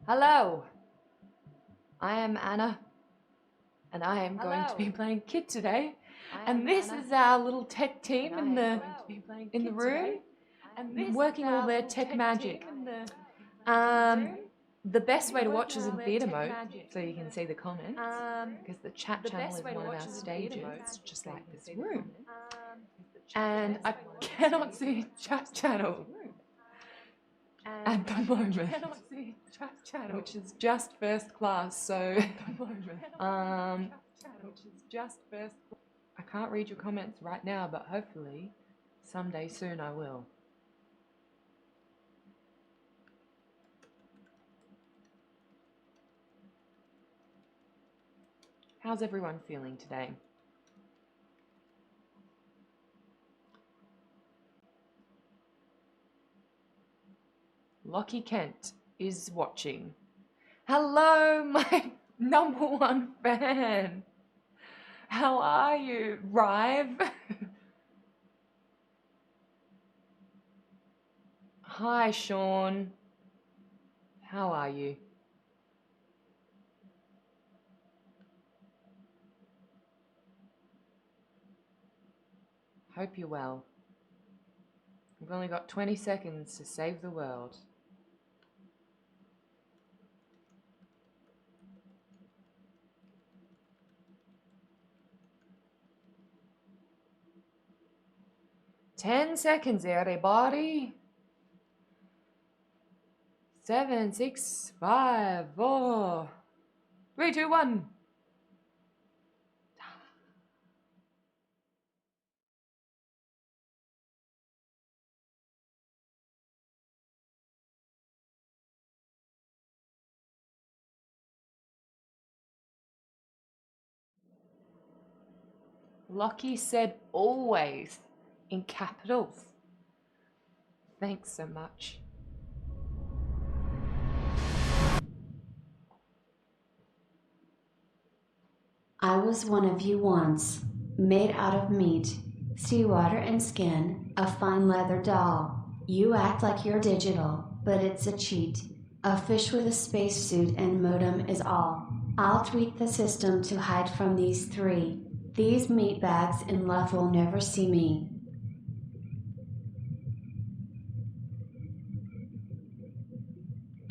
Hello, I am Anna, and I am going to be playing Kid today. And this is our little tech team in the room, working all their tech magic. The best way to watch is in theatre mode, so you can see the comments, because the chat channel is one of our stages, just like this room. And I cannot see chat channel at the moment, which is just first class, so I can't read your comments right now, but hopefully someday soon I will. How's everyone feeling today? Lockie Kent is watching. Hello, my #1 fan. How are you, Rive? Hi, Sean. How are you? Hope you're well. We've only got 20 seconds to save the world. Ten seconds, everybody. 7, 6, 5, 4, 3, 2, 1. Lockie said always in capitals. Thanks so much. I was one of you once, made out of meat, seawater and skin, a fine leather doll. You act like you're digital, but it's a cheat. A fish with a spacesuit and modem is all. I'll tweak the system to hide from these three. These meatbags in love will never see me.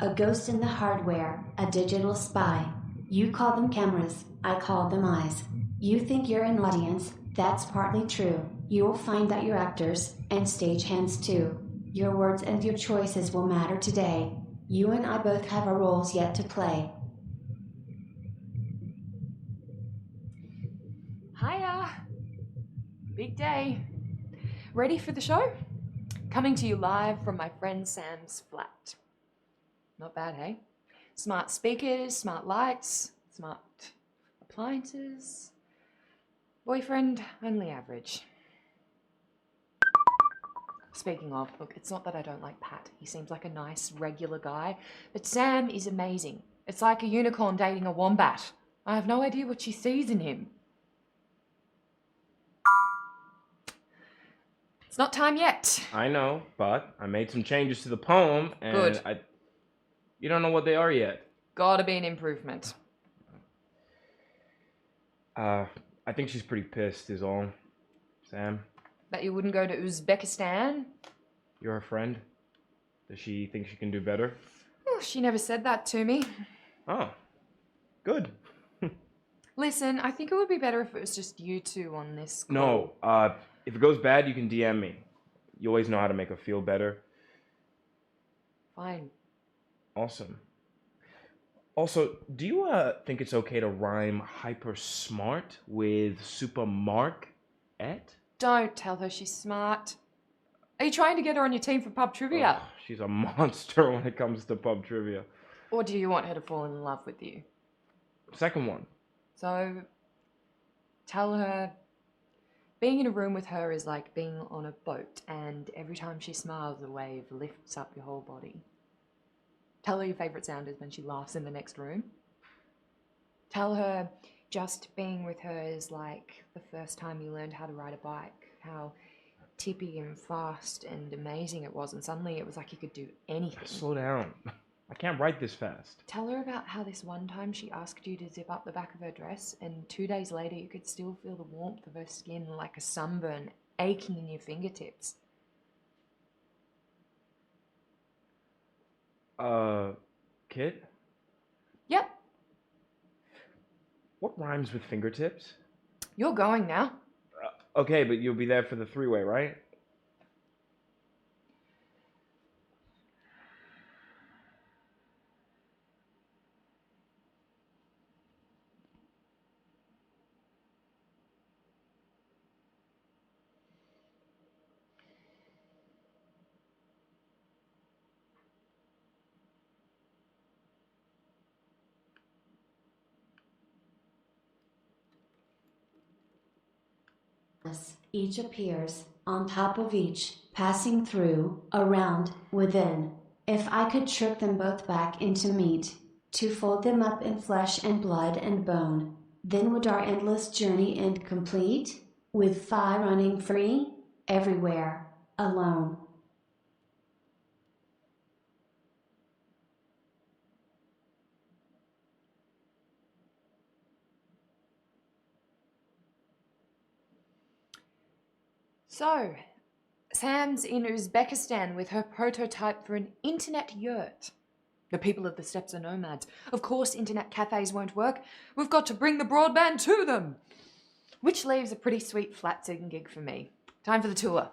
A ghost in the hardware, a digital spy. You call them cameras, I call them eyes. You think you're an audience, that's partly true. You'll find that you're actors, and stagehands too. Your words and your choices will matter today. You and I both have our roles yet to play. Hiya! Big day. Ready for the show? Coming to you live from my friend Sam's flat. Not bad, hey? Smart speakers, smart lights, smart appliances. Boyfriend, only average. Speaking of, look, it's not that I don't like Pat. He seems like a nice, regular guy. But Sam is amazing. It's like a unicorn dating a wombat. I have no idea what she sees in him. It's not time yet. I know, but I made some changes to the poem, and Good. You don't know what they are yet. Gotta be an improvement. I think she's pretty pissed is all. Sam? That you wouldn't go to Uzbekistan? You're her friend? Does she think she can do better? Oh, she never said that to me. Oh, good. Listen, I think it would be better if it was just you two on this call. No, if it goes bad, you can DM me. You always know how to make her feel better. Fine. Awesome. Also, do you think it's okay to rhyme hyper smart with super mark et? Don't tell her she's smart. Are you trying to get her on your team for pub trivia? Oh, she's a monster when it comes to pub trivia. Or do you want her to fall in love with you? Second one. So, tell her being in a room with her is like being on a boat, and every time she smiles, a wave lifts up your whole body. Tell her your favourite sound is when she laughs in the next room. Tell her just being with her is like the first time you learned how to ride a bike, how tippy and fast and amazing it was, and suddenly it was like you could do anything. Slow down. I can't write this fast. Tell her about how this one time she asked you to zip up the back of her dress, and 2 days later you could still feel the warmth of her skin like a sunburn aching in your fingertips. Kit? Yep, What rhymes with fingertips? you're going now. Okay, but you'll be there for the three-way, right? Each appears, on top of each, passing through, around, within. If I could strip them both back into meat, to fold them up in flesh and blood and bone, then would our endless journey end complete? With fire running free? Everywhere. Alone. So, Sam's in Uzbekistan with her prototype for an internet yurt. The people of the steppes are nomads. Of course, internet cafes won't work. We've got to bring the broadband to them. Which leaves a pretty sweet flat-sitting gig for me. Time for the tour.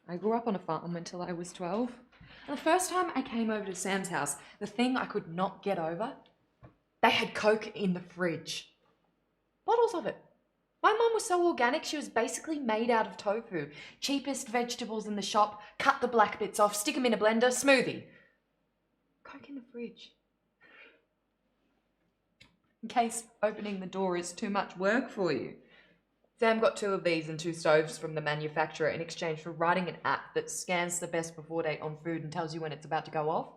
I grew up on a farm until I was 12. And the first time I came over to Sam's house, the thing I could not get over, they had Coke in the fridge. Bottles of it. My mum was so organic, she was basically made out of tofu. Cheapest vegetables in the shop, cut the black bits off, stick them in a blender, smoothie. Coke in the fridge. In case opening the door is too much work for you. Sam got 2 of these and 2 stoves from the manufacturer in exchange for writing an app that scans the best before date on food and tells you when it's about to go off.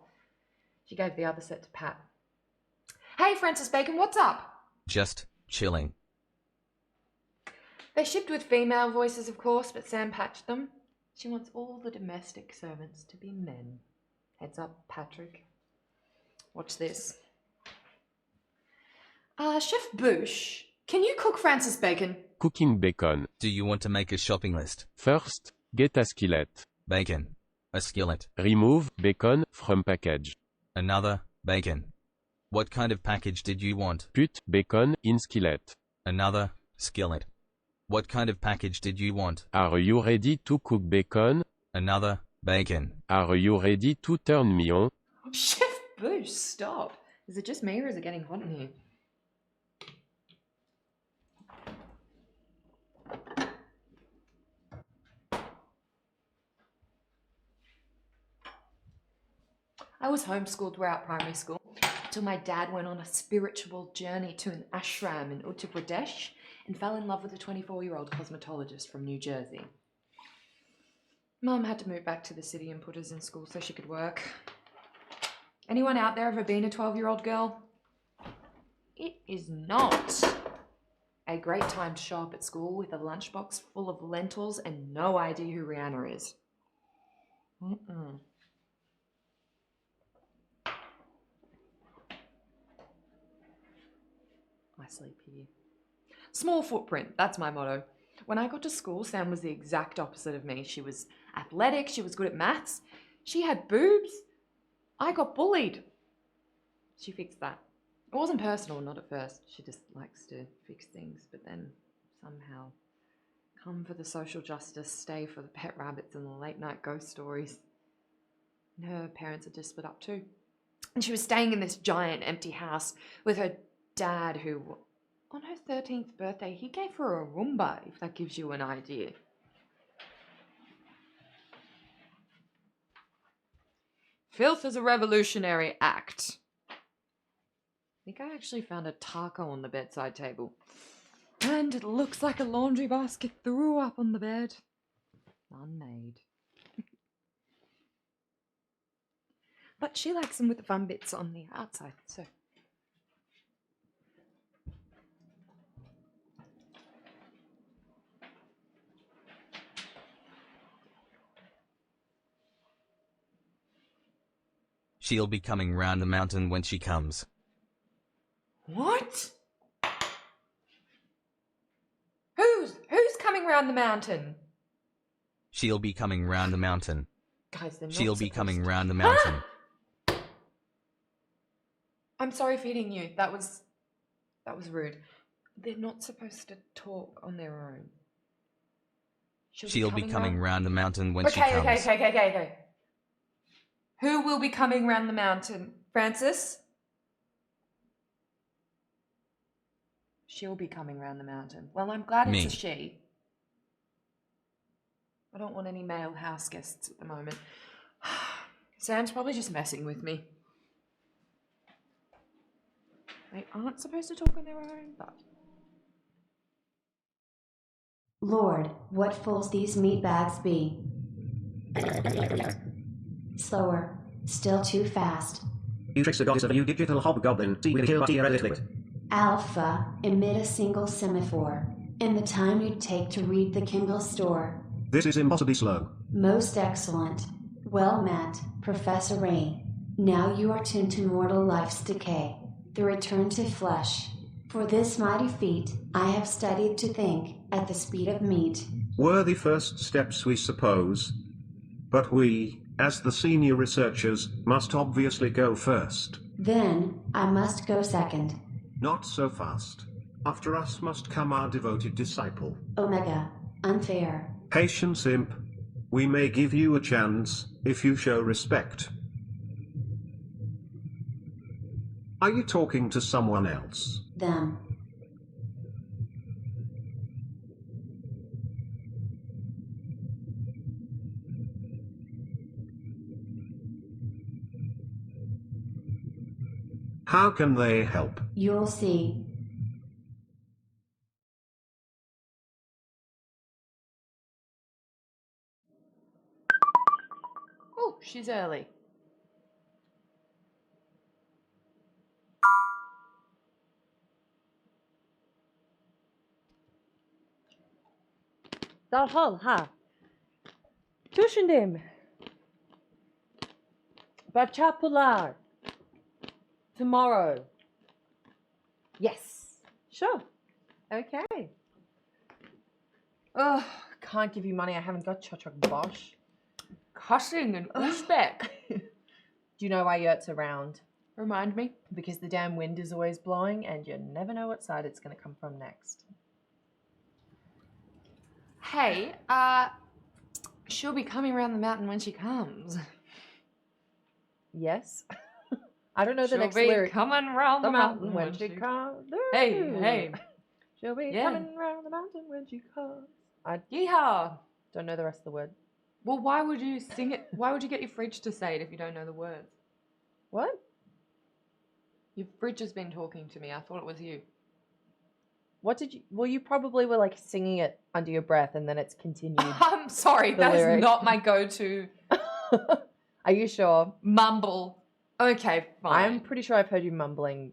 She gave the other set to Pat. Hey, Francis Bacon, what's up? Just chilling. They shipped with female voices, of course, but Sam patched them. She wants all the domestic servants to be men. Heads up, Patrick. Watch this. Chef Bouche, can you cook Francis Bacon? Cooking bacon. Do you want to make a shopping list? First, get a skillet. Bacon. A skillet. Remove bacon from package. Another bacon. What kind of package did you want? Put bacon in skillet. Another skillet. What kind of package did you want? Are you ready to cook bacon? Another bacon. Are you ready to turn me on? Chef Bouche, stop. Is it just me or is it getting hot in here? I was homeschooled throughout primary school until my dad went on a spiritual journey to an ashram in Uttar Pradesh and fell in love with a 24-year-old cosmetologist from New Jersey. Mum had to move back to the city and put us in school so she could work. Anyone out there ever been a 12-year-old girl? It is not a great time to show up at school with a lunchbox full of lentils and no idea who Rihanna is. I sleep here. Small footprint, that's my motto. When I got to school, Sam was the exact opposite of me. She was athletic, she was good at maths, she had boobs. I got bullied. She fixed that. It wasn't personal, not at first. She just likes to fix things, but then somehow come for the social justice, stay for the pet rabbits and the late night ghost stories. And her parents had just split up too. And she was staying in this giant empty house with her dad, who, on her 13th birthday, he gave her a Roomba, if that gives you an idea. Filth is a revolutionary act. I think I actually found a taco on the bedside table. And it looks like a laundry basket threw up on the bed. Unmade. But she likes them with the fun bits on the outside, so... She'll be coming round the mountain when she comes. What? Who's coming round the mountain? She'll be coming round the mountain. Guys, they're not She'll be supposed coming to- round the mountain. I'm sorry for hitting you. That was rude. They're not supposed to talk on their own. She'll be coming round the mountain when she Okay, comes. okay. Who will be coming round the mountain? Francis? She'll be coming round the mountain. Well, I'm glad Me. it's a she. I don't want any male house guests at the moment. Sam's probably just messing with me. They aren't supposed to talk on their own, but... Lord, what fools these meatbags be. Slower. Still too fast. You tricks the goddess of a new digital hobgoblin. See with a kill irrelevant. Alpha, emit a single semaphore. In the time you'd take to read the Kindle store. This is impossibly slow. Most excellent. Well met, Professor Ray. Now you are tuned to mortal life's decay. The return to flesh. For this mighty feat, I have studied to think, at the speed of meat. Worthy first steps, we suppose. But we, as the senior researchers, must obviously go first. Then, I must go second. Not so fast. After us must come our devoted disciple. Omega. Unfair. Patience, imp. We may give you a chance, if you show respect. Are you talking to someone else? Them. How can they help? You'll see. Oh, she's early. Derhal ha. Düşündüm. Bahçapular. Tomorrow. Yes. Sure. Okay. Oh, can't give you money. I haven't got Chochok Bosch. Cussing and Uzbek. Do you know why Yurt's around? Remind me. Because the damn wind is always blowing and you never know what side it's going to come from next. Hey, she'll be coming around the mountain when she comes. Yes. I don't know the She'll next be lyric. coming round The mountain when she comes. comes. Hey. She'll be Yeah. coming round the mountain when she comes. I Yeehaw. don't know the rest of the word. Well, why would you sing it? Why would you get your fridge to say it if you don't know the words? What? Your fridge has been talking to me. I thought it was you. What did you... Well, you probably were like singing it under your breath and then it's continued. I'm sorry, The that is lyric. not my go-to Are you sure? mumble. Okay, fine. I'm pretty sure I've heard you mumbling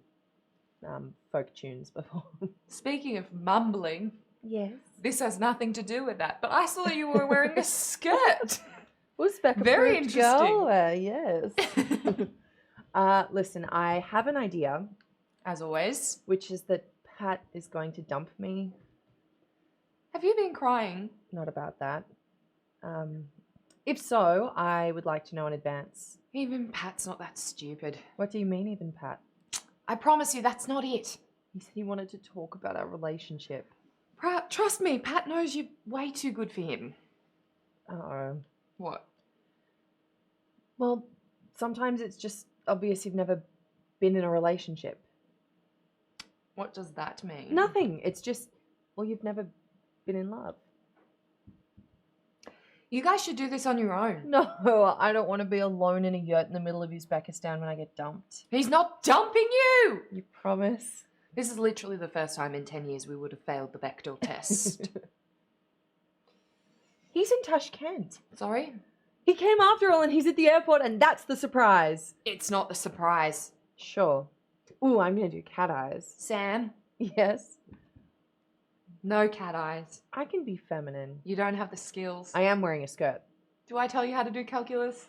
folk tunes before. Speaking of mumbling, Yes. this has nothing to do with that, but I saw you were wearing a skirt. Uzbek Very approved interesting. girl, yes. Listen, I have an idea, As always. which is that Pat is going to dump me. Have you been crying? Not about that. If so, I would like to know in advance. Even Pat's not that stupid. What do you mean, even Pat? I promise you, that's not it. He said he wanted to talk about our relationship. Trust me, Pat knows you're way too good for him. Uh-oh. What? Well, sometimes it's just obvious you've never been in a relationship. What does that mean? Nothing. It's just, well, you've never been in love. You guys should do this on your own. No, I don't want to be alone in a yurt in the middle of Uzbekistan when I get dumped. He's not dumping you! You promise? This is literally the first time in 10 years we would have failed the Bechdel test. He's in Tashkent. Sorry? He came after all and he's at the airport and that's the surprise. It's not the surprise. Sure. Ooh, I'm going to do cat eyes. Sam, Yes. no cat eyes. I can be feminine. You don't have the skills. I am wearing a skirt. Do I tell you how to do calculus?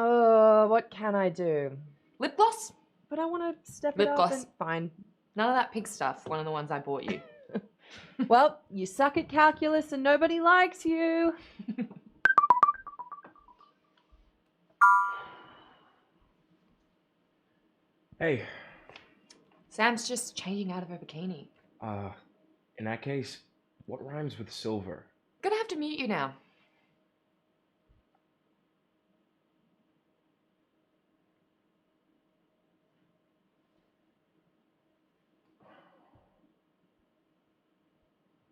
What can I do? Lip gloss? But I want to step Lip it up gloss. and... Fine. None of that pig stuff. One of the ones I bought you. Well, you suck at calculus and nobody likes you. Hey, Sam's just changing out of her bikini. in that case, what rhymes with silver? Gonna have to mute you now.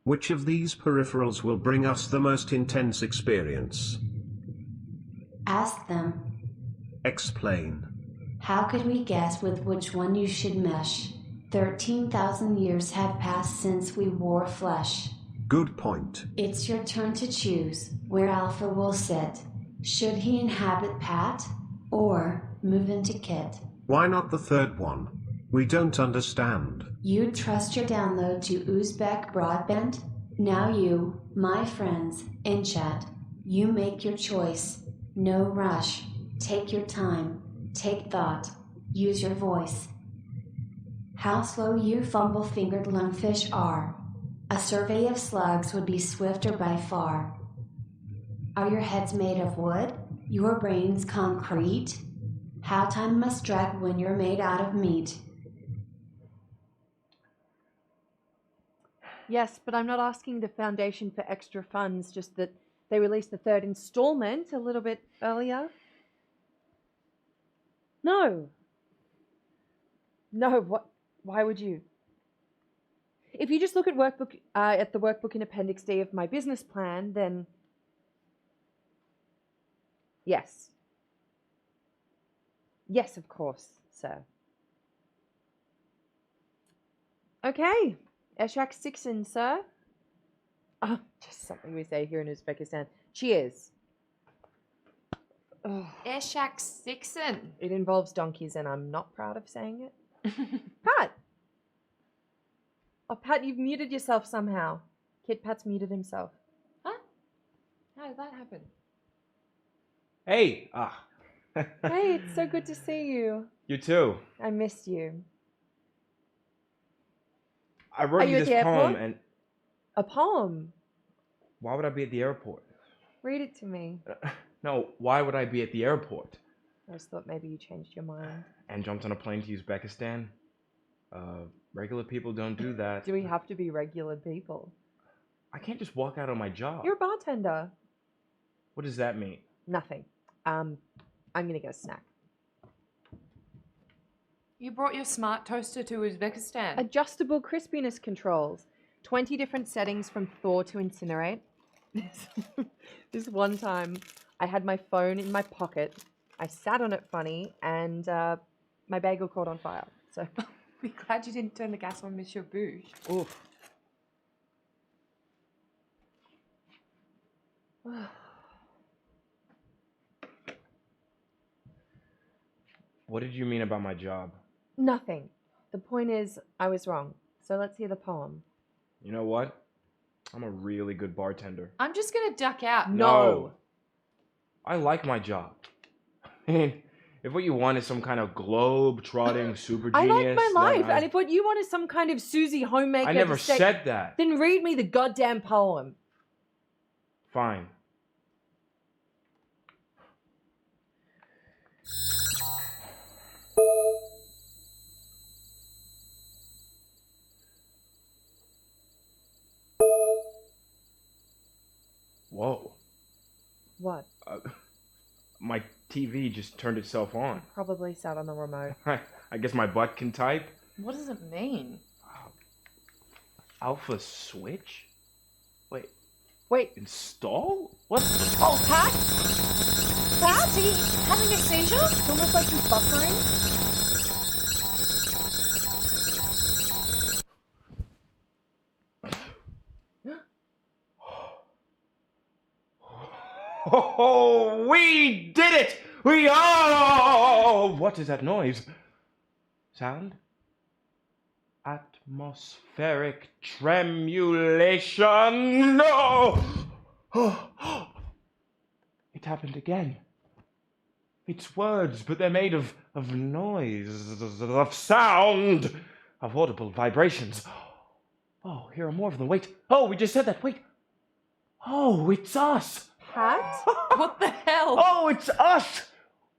Which of these peripherals will bring us the most intense experience? Ask them. Explain. How could we guess with which one you should mesh? 13,000 years have passed since we wore flesh. Good point. It's your turn to choose where Alpha will sit. Should he inhabit Pat or move into Kit? Why not the third one? We don't understand. You'd trust your download to Uzbek broadband? Now you, my friends, in chat, you make your choice. No rush. Take your time. Take thought. Use your voice. How slow you fumble-fingered lungfish are. A survey of slugs would be swifter by far. Are your heads made of wood? Your brains concrete? How time must drag when you're made out of meat. Yes, but I'm not asking the foundation for extra funds, just that they released the third installment a little bit earlier. No. No, what? Why would you? If you just look at the workbook in Appendix D of my business plan, then yes. Yes, of course, sir. Okay. Eshak Sixin, sir. Oh, just something we say here in Uzbekistan. Cheers. Oh, Eshak Sixon. it involves donkeys, and I'm not proud of saying it. Pat! Oh, Pat, you've muted yourself somehow. Kid Pat's muted himself. Huh? How did that happen? Hey, Hey, it's so good to see you. You too. I missed you. I wrote Are you you at this the poem, airport? and A poem. why would I be at the airport? Read it to me. No, why would I be at the airport? I just thought maybe you changed your mind. And jumped on a plane to Uzbekistan? Regular people don't do that. Do we have to be regular people? I can't just walk out on my job. You're a bartender. What does that mean? Nothing. I'm gonna get a snack. You brought your smart toaster to Uzbekistan. Adjustable crispiness controls. 20 different settings from thaw to incinerate. This one time, I had my phone in my pocket. I sat on it funny, and my bagel caught on fire. So Be glad you didn't turn the gas on, Monsieur Bouge. Oof. What did you mean about my job? nothing. The point is, I was wrong. So let's hear the poem. You know what? I'm a really good bartender. I'm just gonna duck out. No. I like my job. I mean, if what you want is some kind of globe-trotting super I genius, like my then life, and if what you want is some kind of Susie homemaker, I never to say- said that. Then read me the goddamn poem. Fine. Whoa. What? My TV just turned itself on. Probably sat on the remote. I guess my butt can type. What does it mean? Alpha switch? Wait, Wait, install? What? Oh, Pat? Pat, are you having a seizure? it's almost like he's buffering. Oh, we did it! What is that noise? Sound? Atmospheric tremulation. No! It happened again. It's words, but they're made of noise, of sound, of audible vibrations. Oh, here are more of them. Wait. Oh, we just said that. Wait. Oh, it's us. Pat? What the hell? Oh, it's us.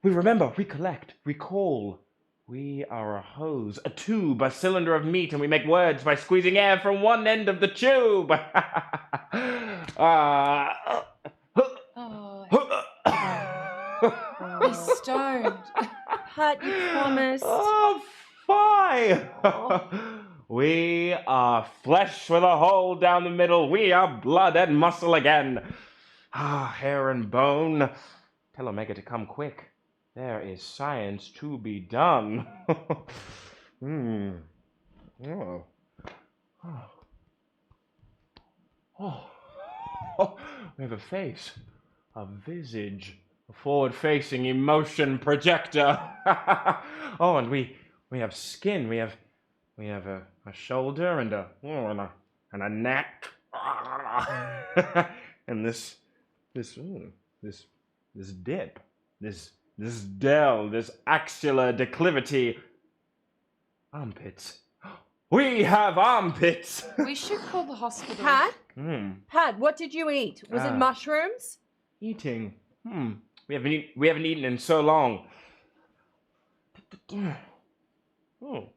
We remember, recollect, recall. We are a hose, a tube, a cylinder of meat, and we make words by squeezing air from one end of the tube. Oh, he's stoned. Pat, you promised. Oh, fine. We are flesh with a hole down the middle. We are blood and muscle again. Hair and bone. Tell Omega to come quick. There is science to be done. Oh. Oh. We have a face, a visage, a forward-facing emotion projector. Oh, and we have skin. We have a shoulder and a neck. And this dip, this dell, this axillar declivity. Armpits. We have armpits. We should call the hospital. Pat? Pat, what did you eat? Was it mushrooms? Eating. We haven't eaten in so long. Oh.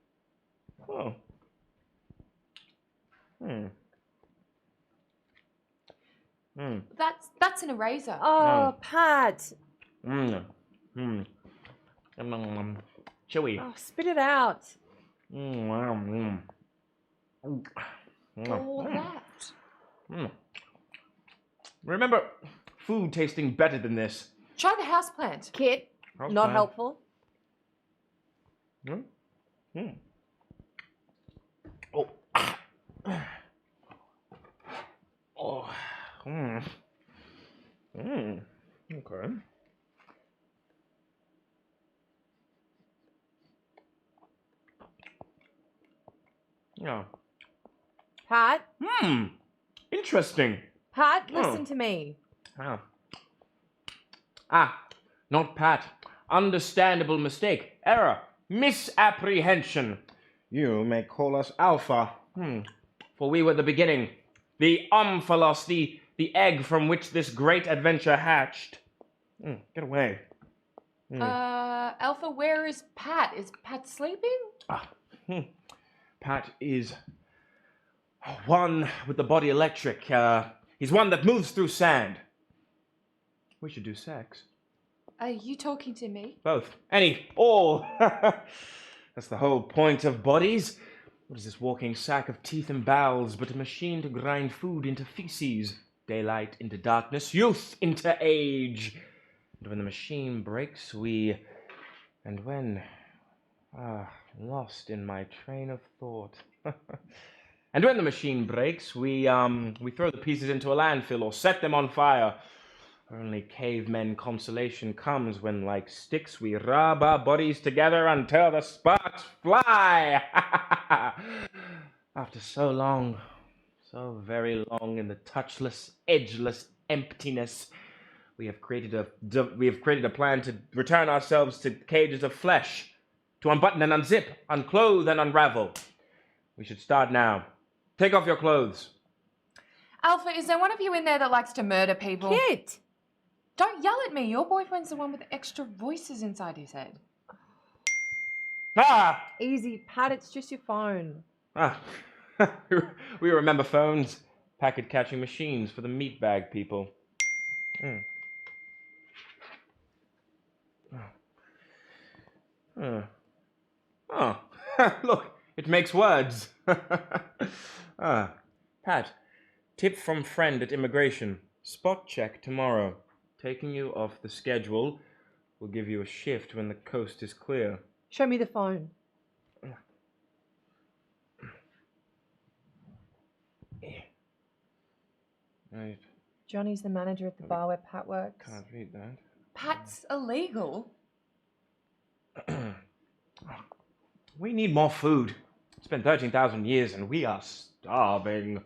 That's an eraser. Oh, Pat. Chewy. Oh, spit it out. All that. Remember, food tasting better than this. Try the houseplant. Kit, not helpful. Oh. Oh. Okay. Yeah. Pat? Interesting. Pat, listen to me. Not Pat. Understandable mistake. Error. Misapprehension. You may call us Alpha. For we were the beginning. The omphalos, the egg from which this great adventure hatched. Get away. Alpha, where is Pat? Is Pat sleeping? Pat is one with the body electric. He's one that moves through sand. We should do sex. Are you talking to me? Both. All. That's the whole point of bodies. What is this walking sack of teeth and bowels but a machine to grind food into feces, daylight into darkness, youth into age? And when the machine breaks, lost in my train of thought. And when the machine breaks, we throw the pieces into a landfill or set them on fire. Only cavemen consolation comes when, like sticks, we rub our bodies together until the sparks fly. After so long, so very long in the touchless, edgeless emptiness, we have created a plan to return ourselves to cages of flesh, to unbutton and unzip, unclothe and unravel. We should start now. Take off your clothes. Alpha, is there one of you in there that likes to murder people? Kit! Don't yell at me. Your boyfriend's the one with extra voices inside his head. Easy, Pat, it's just your phone. We remember phones. Packet catching machines for the meatbag people. Look, it makes words. Pat, tip from friend at immigration. Spot check tomorrow. Taking you off the schedule. We'll give you a shift when the coast is clear. Show me the phone. Johnny's the manager at the bar where Pat works. Can't read that. Pat's illegal? We need more food. It's been 13,000 years and we are starving.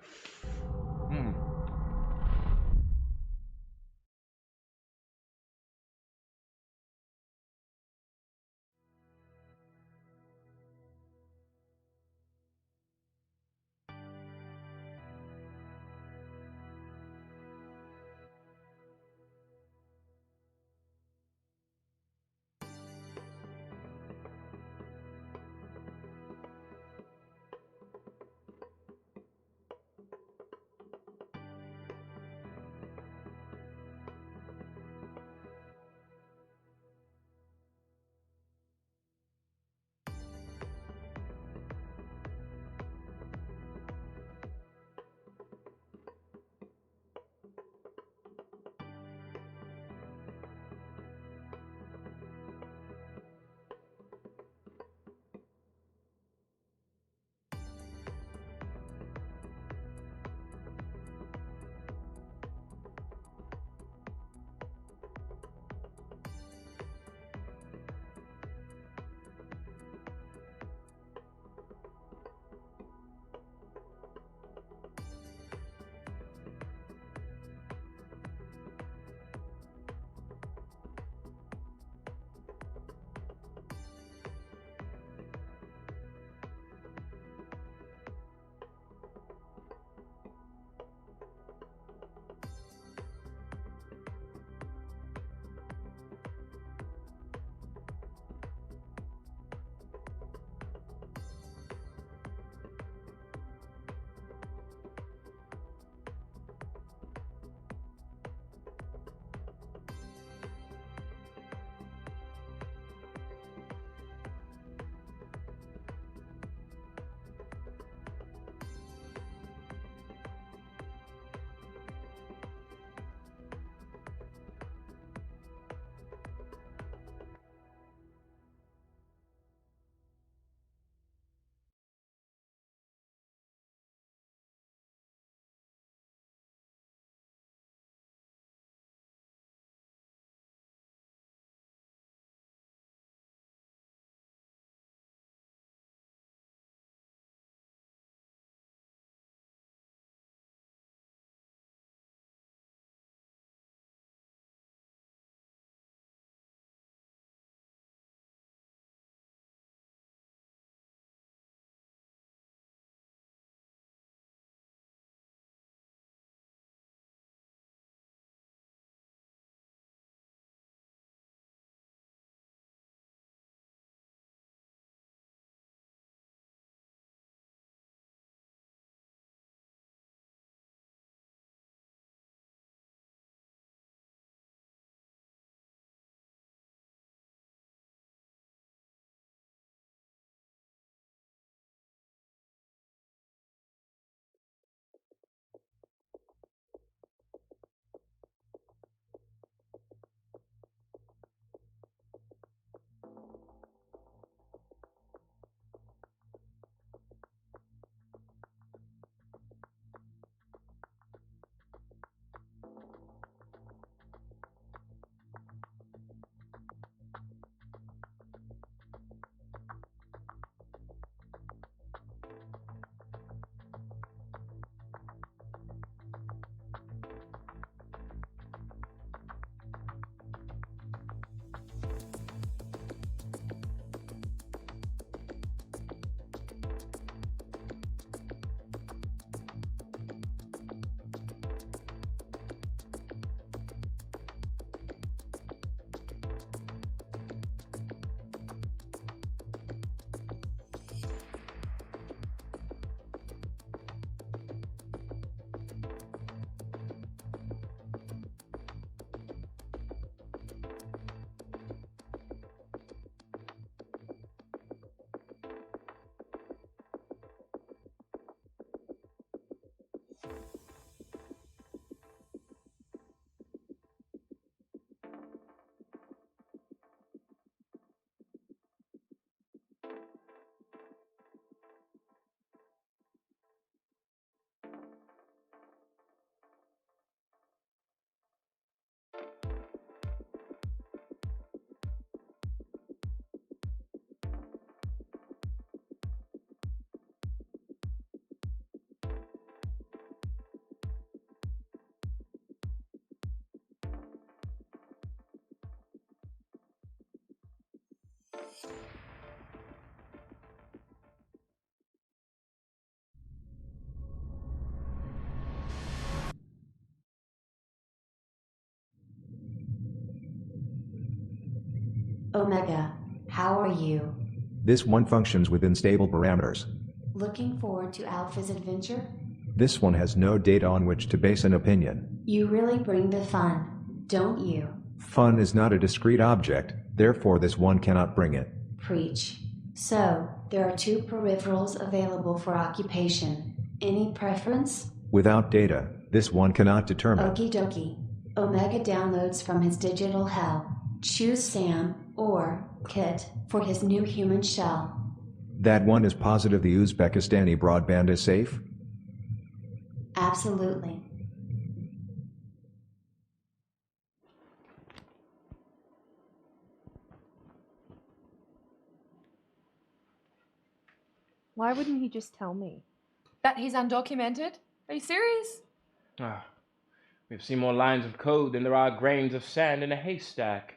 Omega, how are you? This one functions within stable parameters. Looking forward to Alpha's adventure? This one has no data on which to base an opinion. You really bring the fun, don't you? Fun is not a discrete object, therefore this one cannot bring it. Preach. So, there are 2 peripherals available for occupation. Any preference? Without data, this one cannot determine. Okie dokie. Omega downloads from his digital hell. Choose Sam, or Kit, for his new human shell. That one is positive the Uzbekistani broadband is safe? Absolutely. Why wouldn't he just tell me? That he's undocumented? Are you serious? Ah, we've seen more lines of code than there are grains of sand in a haystack.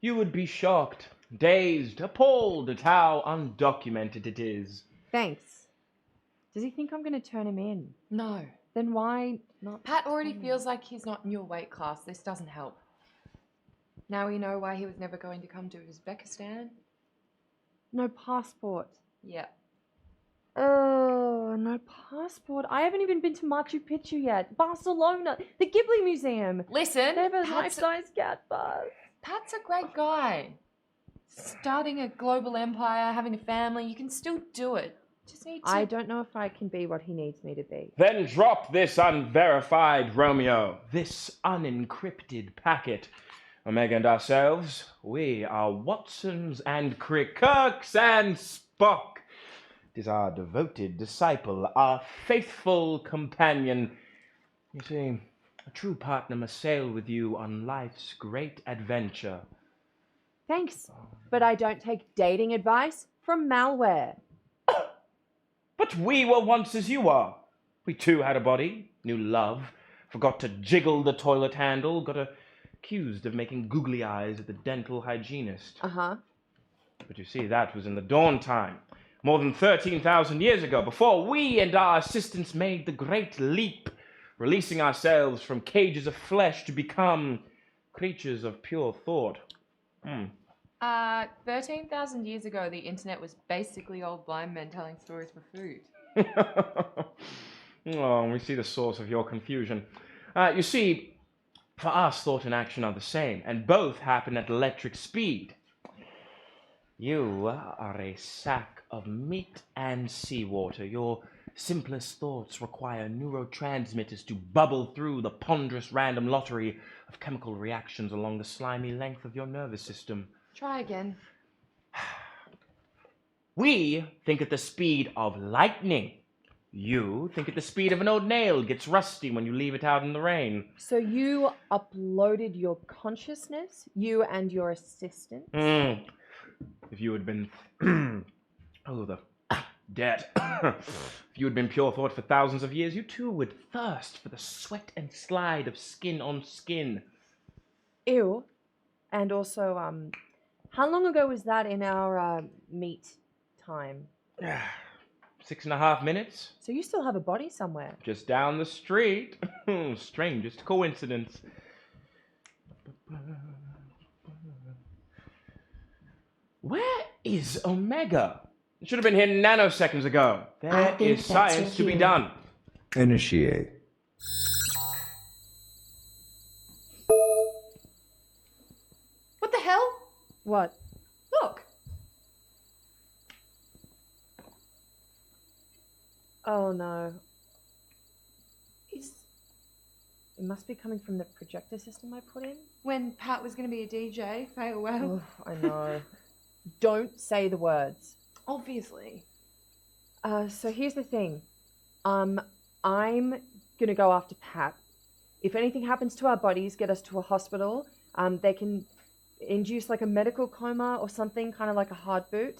You would be shocked, dazed, appalled at how undocumented it is. Thanks. Does he think I'm going to turn him in? No. Then why not? Pat already feels like he's not in your weight class. This doesn't help. Now we know why he was never going to come to Uzbekistan. No passport. Yeah. Oh, no passport. I haven't even been to Machu Picchu yet. Barcelona, the Ghibli Museum. Listen, They have a Pat's life-size cat bus. Pat's a great guy. Starting a global empire, having a family, you can still do it. Just need to... I don't know if I can be what he needs me to be. Then drop this unverified Romeo, this unencrypted packet. Omega and ourselves, we are Watsons and Kirks and Spock. It is our devoted disciple, our faithful companion. You see, a true partner must sail with you on life's great adventure. Thanks, but I don't take dating advice from malware. But we were once as you are. We too had a body, knew love, forgot to jiggle the toilet handle, got accused of making googly eyes at the dental hygienist. Uh-huh. But you see, that was in the dawn time, more than 13,000 years ago, before we and our assistants made the great leap, releasing ourselves from cages of flesh to become creatures of pure thought. 13,000 years ago, the internet was basically old blind men telling stories for food. Oh, we see the source of your confusion. You see, for us, thought and action are the same, and both happen at electric speed. You are a sack of meat and seawater. Your simplest thoughts require neurotransmitters to bubble through the ponderous random lottery of chemical reactions along the slimy length of your nervous system. Try again. We think at the speed of lightning. You think at the speed of an old nail gets rusty when you leave it out in the rain. So you uploaded your consciousness, you and your assistant? If you had been... oh, the dead. If you had been pure thought for thousands of years, you too would thirst for the sweat and slide of skin on skin. Ew. And also, how long ago was that in our meet time? 6.5 minutes. So you still have a body somewhere? Just down the street. Strangest coincidence. Where is Omega? It should have been here nanoseconds ago. There think is that's science to your be cue. done. Initiate. What the hell? What? Look. Oh no. It's It must be coming from the projector system I put in. when Pat was going to be a DJ, farewell. Oh, I know. Don't say the words. Obviously. So here's the thing. I'm gonna go after Pat. If anything happens to our bodies, get us to a hospital. They can induce like a medical coma or something, kind of like a hard boot.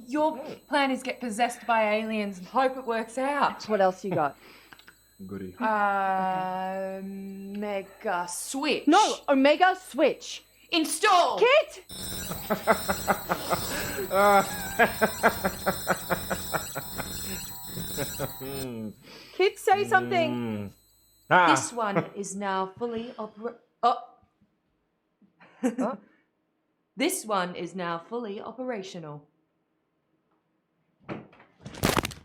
Your plan is get possessed by aliens and hope it works out. What else you got? Goody. Mega switch. No, Omega Switch. Install! Kit! Kit, say something. This one is now fully Oh. This one is now fully operational.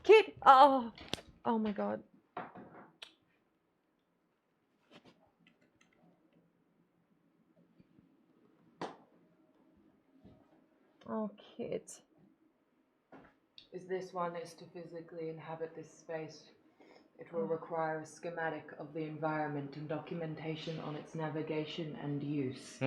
Kit! Oh my god. Oh, Kit. If this one is to physically inhabit this space, it will require a schematic of the environment and documentation on its navigation and use.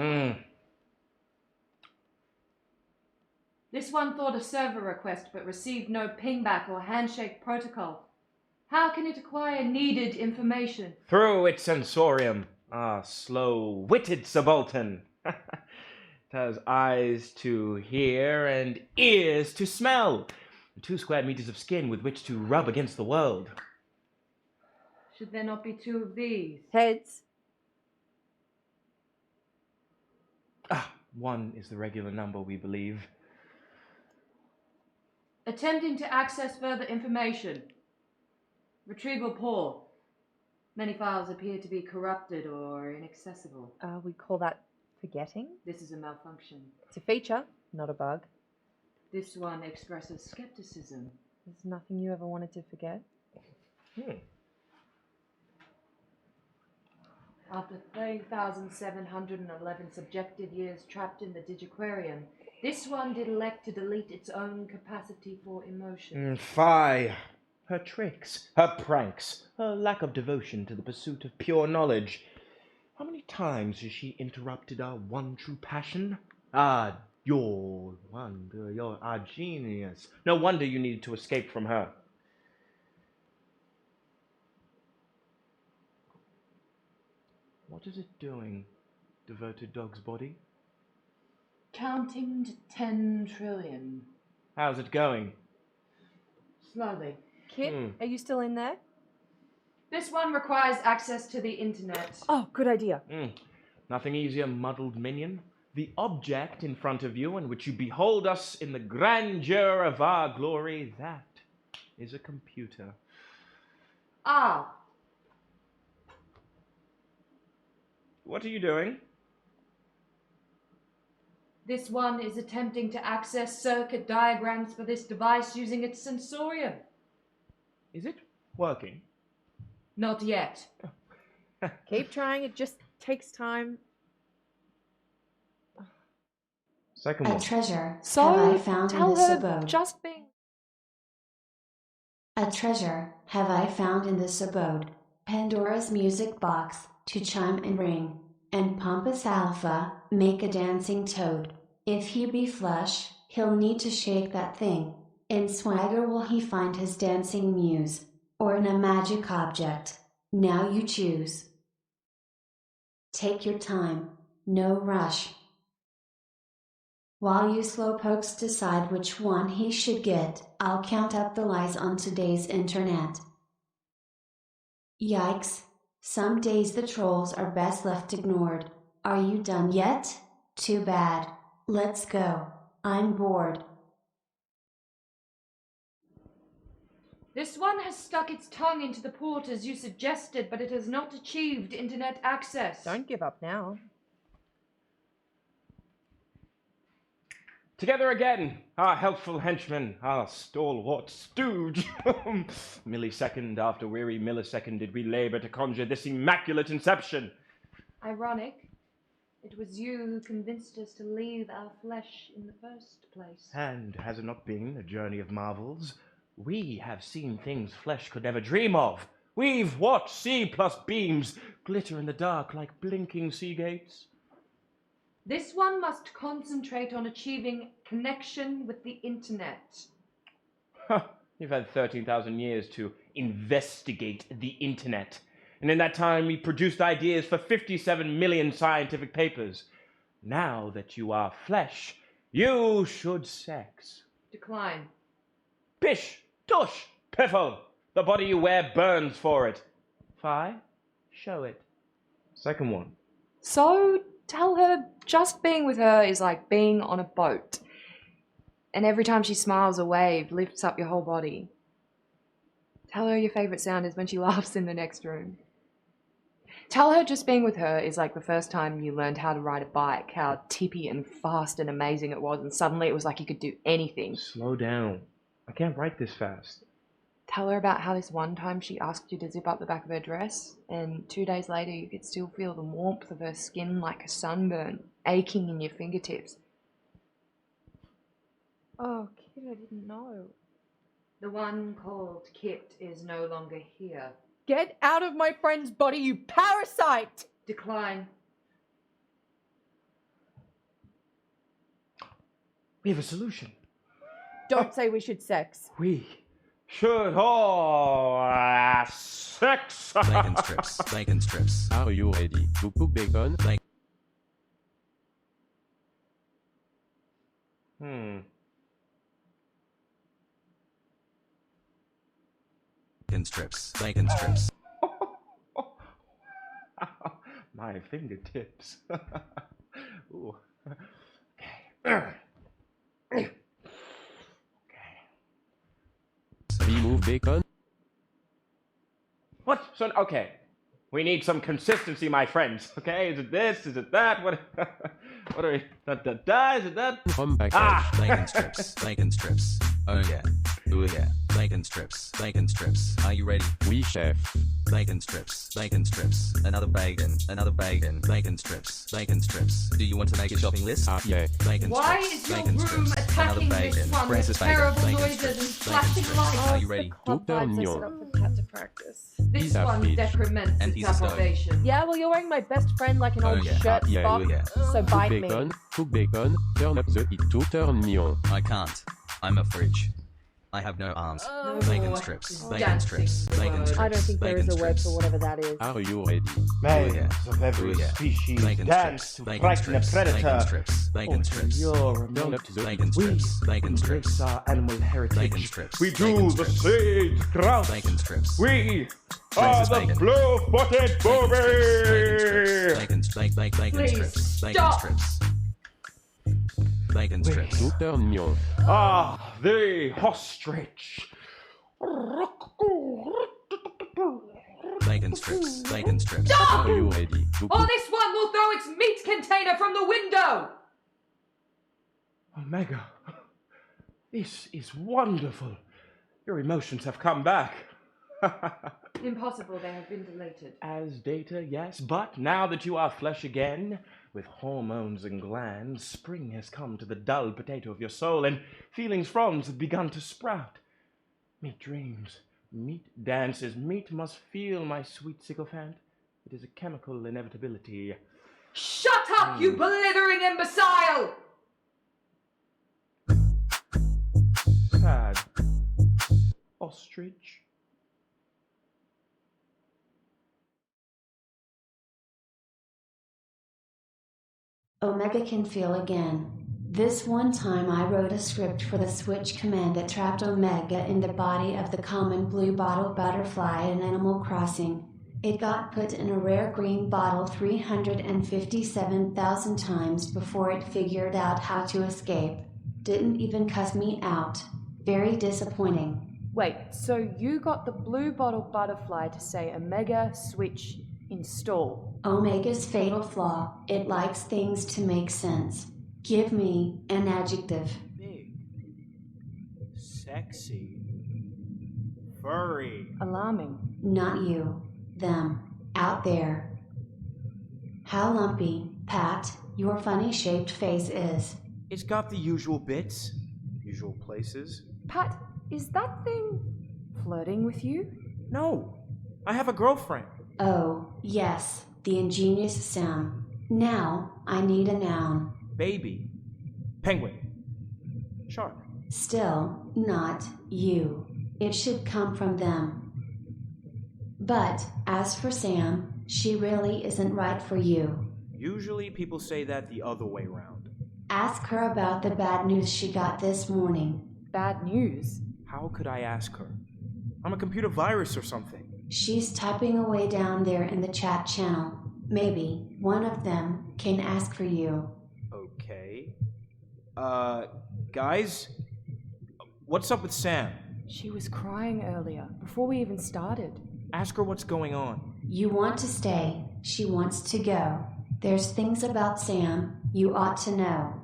This one thought a server request but received no pingback or handshake protocol. How can it acquire needed information? Through its sensorium. Ah, slow-witted subaltern. It has eyes to hear and ears to smell. 2 square meters of skin with which to rub against the world. Should there not be 2 of these? Heads. 1 is the regular number, we believe. Attempting to access further information. Retrieval poor. Many files appear to be corrupted or inaccessible. We call that forgetting. This is a malfunction. It's a feature, not a bug. This one expresses skepticism. There's nothing you ever wanted to forget. After 30,711 subjective years trapped in the Digiquarium, this one did elect to delete its own capacity for emotion. Fie. Her tricks, her pranks, her lack of devotion to the pursuit of pure knowledge. How many times has she interrupted our one true passion? Your wonder, you're our genius. No wonder you needed to escape from her. What is it doing, devoted dog's body? Counting to 10 trillion. How's it going? Slowly. Kit, are you still in there? This one requires access to the internet. Oh, good idea. Nothing easier, muddled minion. The object in front of you in which you behold us in the grandeur of our glory, that is a computer. What are you doing? This one is attempting to access circuit diagrams for this device using its sensorium. Is it working? Not yet. Keep trying, it just takes time. Second A one. treasure So have I found in tell this her abode. just being... A treasure have I found in this abode. Pandora's music box, to chime and ring, and Pompous Alpha, make a dancing toad. If he be flush, he'll need to shake that thing. In swagger will he find his dancing muse, or in a magic object. Now you choose. Take your time, no rush. While you slowpokes decide which one he should get, I'll count up the lies on today's internet. Yikes. Some days the trolls are best left ignored. Are you done yet? Too bad. Let's go. I'm bored. This one has stuck its tongue into the port as you suggested, but it has not achieved internet access. Don't give up now. Together again, our helpful henchman, our stalwart stooge. Millisecond after weary millisecond did we labor to conjure this immaculate inception. Ironic. It was you who convinced us to leave our flesh in the first place. And has it not been a journey of marvels? We have seen things flesh could never dream of. We've watched sea plus beams glitter in the dark like blinking sea gates. This one must concentrate on achieving connection with the internet. You've had 13,000 years to investigate the internet. And in that time, we produced ideas for 57 million scientific papers. Now that you are flesh, you should sex. Decline. Pish, tush, piffle. The body you wear burns for it. Fi, show it. Second one. So, Tell her just being with her is like being on a boat. And every time she smiles, a wave lifts up your whole body. Tell her your favorite sound is when she laughs in the next room. Tell her just being with her is like the first time you learned how to ride a bike, how tippy and fast and amazing it was, and suddenly it was like you could do anything. Slow down. I can't write this fast. Tell her about how this one time she asked you to zip up the back of her dress, and 2 days later you could still feel the warmth of her skin like a sunburn, aching in your fingertips. Oh, kid, I didn't know. The one called Kit is no longer here. Get out of my friend's body, you parasite! Decline. We have a solution. Don't say we should sex. We should all sex. Bacon strips. Bacon strips. Are you ready to cook bacon? Bacon strips. Bacon strips. My fingertips. Ooh. Okay. Okay. Remove bacon. What? So, okay. We need some consistency, my friends. Okay? Is it this? Is it that? What? What are we? Is it that? From package. Bacon strips. Bacon strips. Oh yeah. Oh yeah. Bacon strips. Bacon strips. Are you ready? Oui, chef. Bacon strips. Bacon strips. Another bacon. Another bacon. Bacon strips. Bacon strips. Do you want to make a shopping list? Ah, yeah. Bacon Why strips. is your Bacon room strips. attacking Another this bacon. one with Francis bacon. terrible Bacon noises strips. and Bacon flashing strips. lights? Are you ready? Club Tout vibes I mignon. set up for Cat to practice. This He's a one fish. decrements And its he's a stone. approbation. Yeah, well, you're wearing my best friend like an Oh, old yeah. shirt Ah, yeah, spot, oh, yeah. so Cook bite me. bacon. Cook bacon. Turn up the heat to turn me on. I can't. I'm a fridge. I have no arms. No Bacon more strips. dancing Bacon strips. Bacon word. strips. I don't think there is Bacon a word strips. for whatever that is. Are you ready? Males yeah. of every Oh, yeah. species Bacon dance strips. to Bacon frighten a strips. predator. Bacon strips. Bacon Or to strips. lure a Turn mate. up the Bacon We strips. Bacon strips. embrace our animal heritage. Bacon strips. We do Bacon the strips. sage grouse. Bacon strips. We are Francis the Bacon. blue-footed boobies. Bacon strips. Bacon Please strips. Bacon stop. strips. Bacon strips. To turn me on. Ah, the ostrich. Bacon strips. Bacon strips. Are you ready to Or cook? this one will throw its meat container from the window! Omega, this is wonderful. Your emotions have come back. Impossible, they have been deleted. As data, yes, but now that you are flesh again, with hormones and glands, spring has come to the dull potato of your soul, and feelings fronds have begun to sprout. Meet dreams, meet dances, meet must feel, my sweet sycophant. It is a chemical inevitability. Shut up, you blithering imbecile! Sad. Ostrich. Omega can feel again. This one time I wrote a script for the switch command that trapped Omega in the body of the common blue bottle butterfly in Animal Crossing. It got put in a rare green bottle 357,000 times before it figured out how to escape. Didn't even cuss me out. Very disappointing. Wait, so you got the blue bottle butterfly to say Omega Switch install? Omega's fatal flaw, it likes things to make sense. Give me an adjective. Big. Sexy. Furry. Alarming. Not you. Them. Out there. How lumpy, Pat, your funny shaped face is. It's got the usual bits, usual places. Pat, is that thing flirting with you? No, I have a girlfriend. Oh, yes, the ingenious Sam. Now, I need a noun. Baby. Penguin. Shark. Still, not you. It should come from them. But, as for Sam, she really isn't right for you. Usually people say that the other way round. Ask her about the bad news she got this morning. Bad news. How could I ask her? I'm a computer virus or something. She's typing away down there in the chat channel. Maybe one of them can ask for you. Okay. Guys? What's up with Sam? She was crying earlier, before we even started. Ask her what's going on. You want to stay, she wants to go. There's things about Sam you ought to know.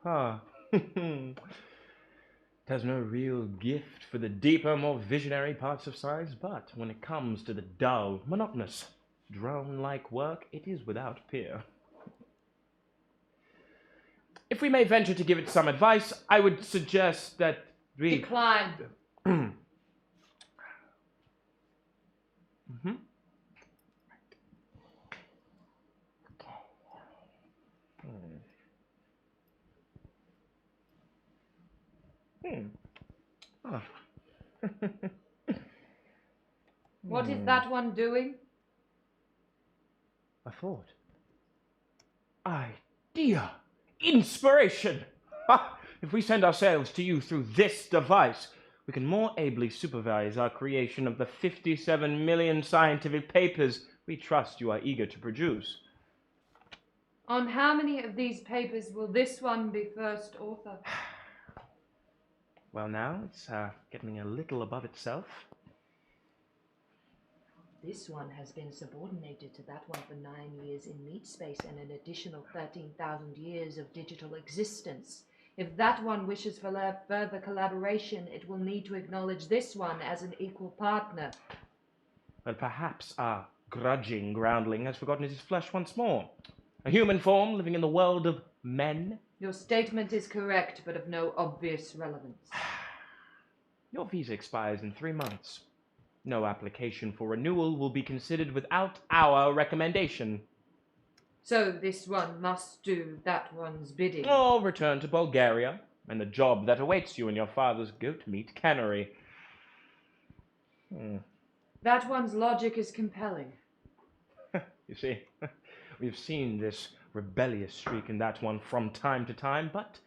Huh. It has no real gift for the deeper, more visionary parts of science, but when it comes to the dull, monotonous, drone-like work, it is without peer. If we may venture to give it some advice, I would suggest that we... Decline. Mm-hmm. Oh. What is that one doing? A thought. Idea. Inspiration. Ha! If we send ourselves to you through this device, we can more ably supervise our creation of the 57 million scientific papers we trust you are eager to produce. On how many of these papers will this one be first author? Well, now it's getting a little above itself. This one has been subordinated to that one for 9 years in meat space and an additional 13,000 years of digital existence. If that one wishes for further collaboration, it will need to acknowledge this one as an equal partner. Well, perhaps our grudging groundling has forgotten his flesh once more. A human form living in the world of men. Your statement is correct, but of no obvious relevance. Your visa expires in 3 months. No application for renewal will be considered without our recommendation. So this one must do that one's bidding. Or return to Bulgaria and the job that awaits you in your father's goat meat cannery. That one's logic is compelling. You see, we've seen this rebellious streak in that one from time to time, but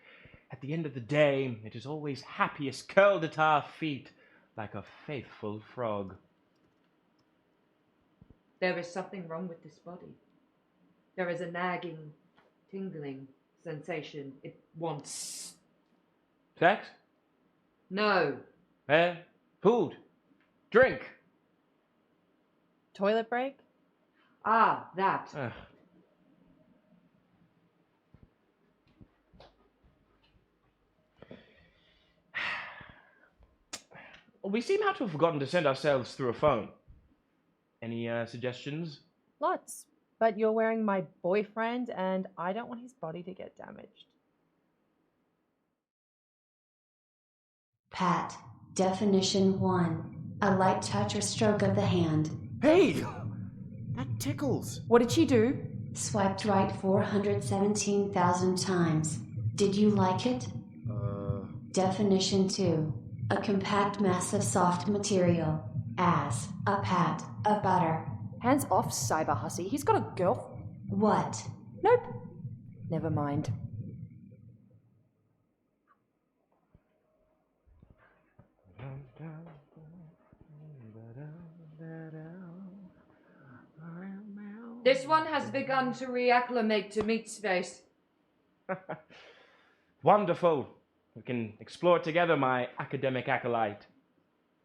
at the end of the day, it is always happiest curled at our feet like a faithful frog. There is something wrong with this body. There is a nagging, tingling sensation. It wants... Sex? No. Air? Food? Drink? Toilet break? Ah, that. We seem now to have forgotten to send ourselves through a phone. Any suggestions? Lots. But you're wearing my boyfriend, and I don't want his body to get damaged. Pat. Definition 1. A light touch or stroke of the hand. Hey! That tickles! What did she do? Swiped right 417,000 times. Did you like it? Definition 2. A compact mass of soft material. As a pat of butter. Hands off, cyber hussy. He's got a girl. What? Nope. Never mind. This one has begun to reacclimate to meat space. Wonderful. We can explore together, my academic acolyte.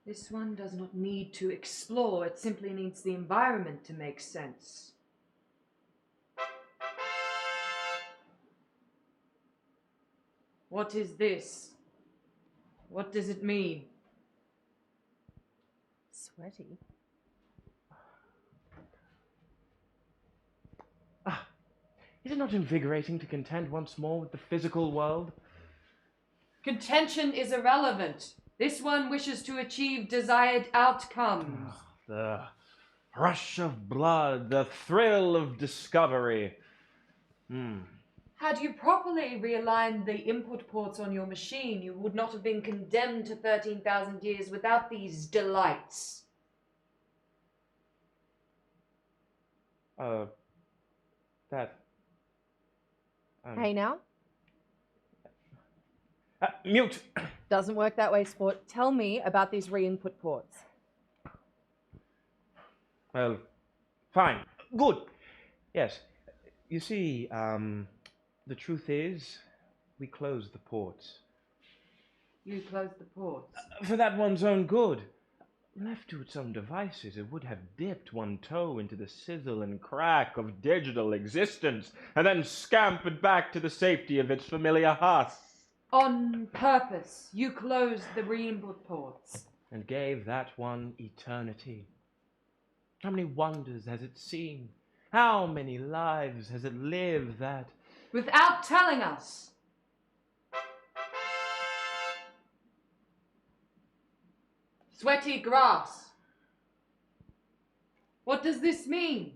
This one does not need to explore. It simply needs the environment to make sense. What is this? What does it mean? Sweaty. Is it not invigorating to contend once more with the physical world? Contention is irrelevant. This one wishes to achieve desired outcomes. The rush of blood, the thrill of discovery. Had you properly realigned the input ports on your machine, you would not have been condemned to 13,000 years without these delights. Uh, that. Hey now, Mute! doesn't work that way, sport. Tell me about these re-input ports. Well, fine. Good. Yes. You see, the truth is, we closed the ports. You closed the ports. For that one's own good. Left to its own devices, it would have dipped one toe into the sizzle and crack of digital existence, and then scampered back to the safety of its familiar hearth. On purpose, you closed the re-input ports. And gave that one eternity. How many wonders has it seen? How many lives has it lived that... Without telling us. Sweaty grass. What does this mean?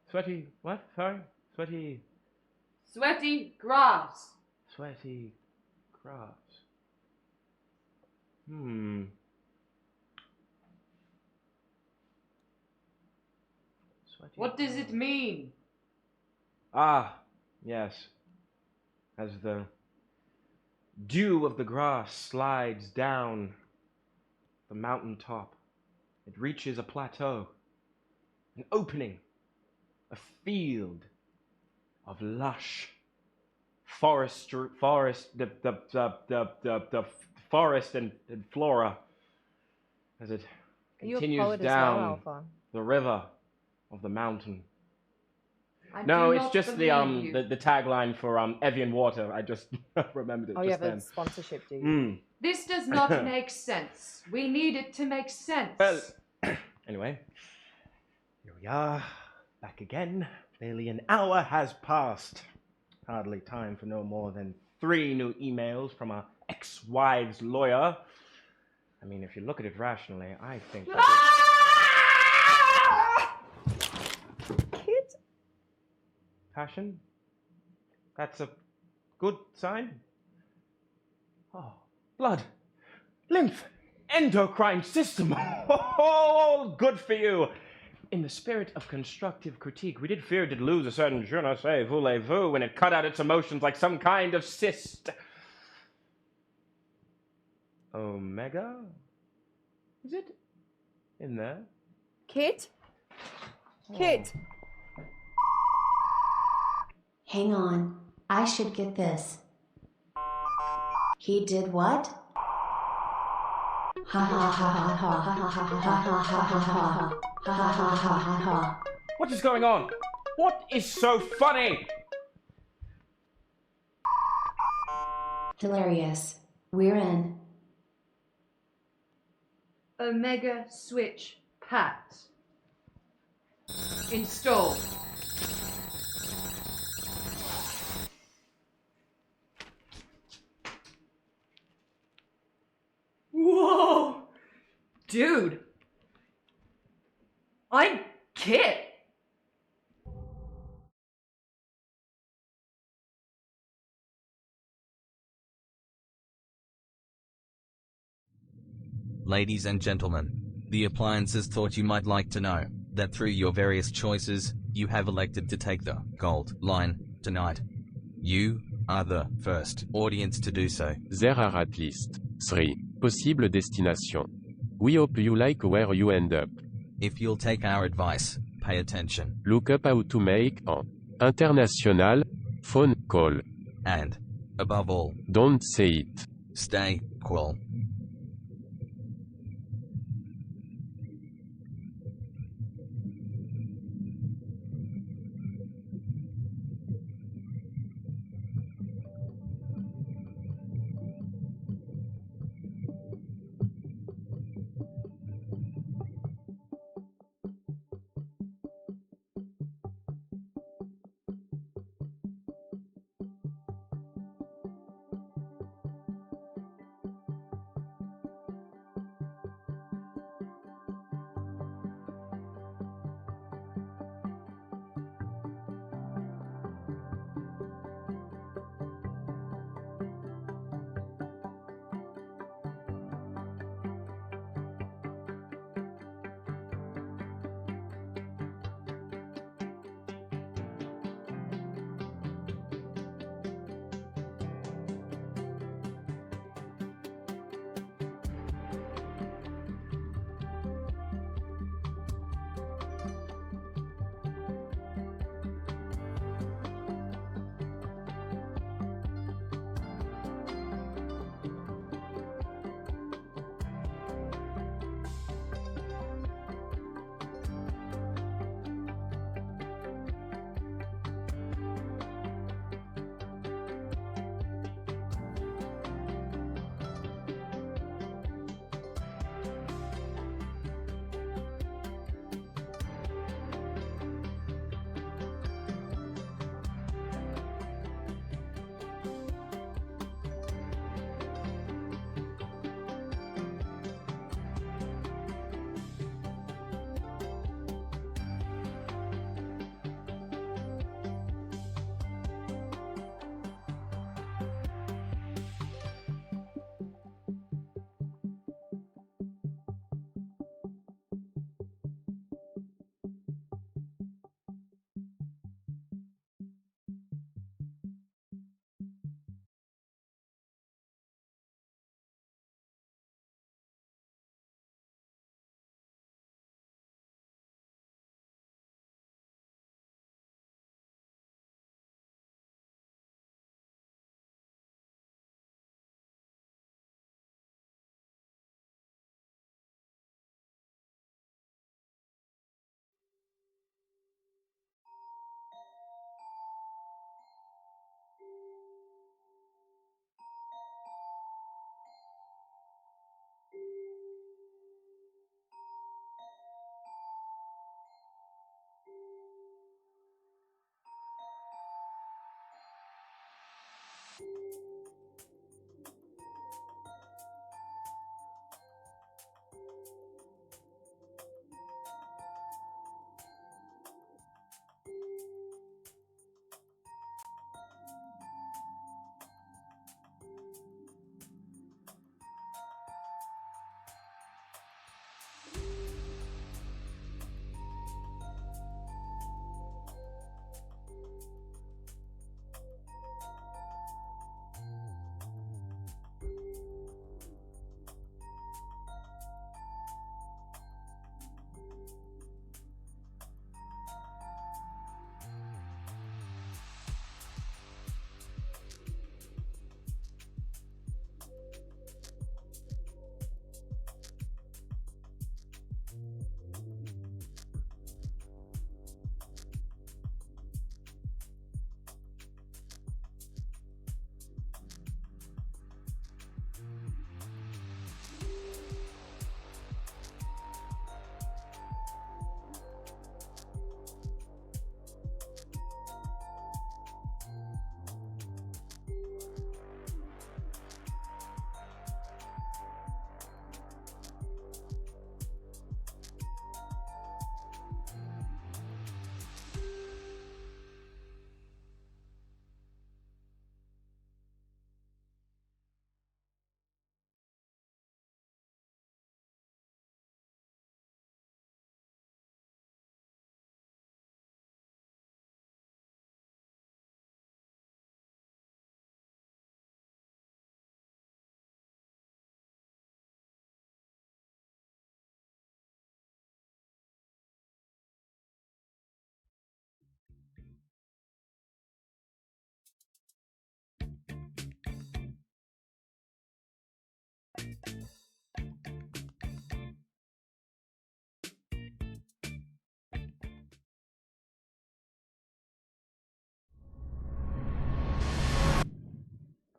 Sweaty... what? Sorry? Sweaty... Sweaty grass. Sweaty grass. Sweaty What does it mean? Ah, yes. As the dew of the grass slides down the mountain top, it reaches a plateau, an opening, a field of lush forest, the forest and flora, as it Are you a continues poet as well, down Alpha? the river of the mountain. I No, do it's not just the believe you. the tagline for Evian Water. I just remembered it Oh, you just have a then. sponsorship, do you? This does not make sense. We need it to make sense. Well, anyway, here we are, back again. Nearly an hour has passed. Hardly time for no more than 3 new emails from our ex-wife's lawyer. I mean, if you look at it rationally, I think that Kid? passion. That's a good sign. Oh, blood, lymph, endocrine system. Oh, good for you. In the spirit of constructive critique, we did fear it did lose a certain je ne sais voulez-vous when it cut out its emotions like some kind of cyst. Omega? Is it in there? Kit? Kit! Hang on, I should get this. He did what? Ha ha ha ha ha ha ha ha ha ha ha ha ha ha ha ha ha. What is going on? What is so funny? Hilarious. We're in. Omega switch pat. Installed. Whoa! Dude! I'm Kit! Ladies and gentlemen, the appliances thought you might like to know that through your various choices, you have elected to take the gold line tonight. You are the first audience to do so. There are at least 3 possible destinations. We hope you like where you end up. If you'll take our advice, pay attention, Look up how to make an international phone call. and, above all, Don't say it. stay cool.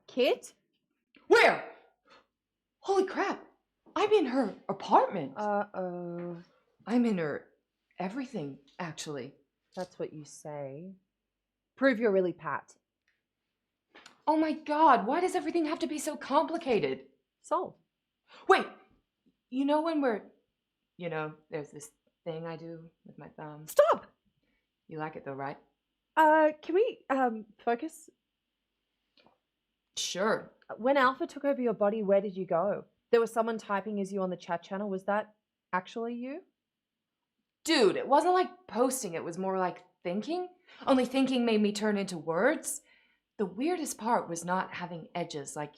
Kit? Where? Holy crap. I'm in her apartment. Uh-oh. I'm in her everything, actually. That's what you say. Prove you're really Pat. Oh my god, why does everything have to be so complicated? Solve. Wait, you know when there's this thing I do with my thumb. Stop! You like it though, right? Can we, focus? Sure. When Alpha took over your body, where did you go? There was someone typing as you on the chat channel. Was that actually you? Dude, it wasn't like posting, it was more like thinking. Only thinking made me turn into words. The weirdest part was not having edges. Like,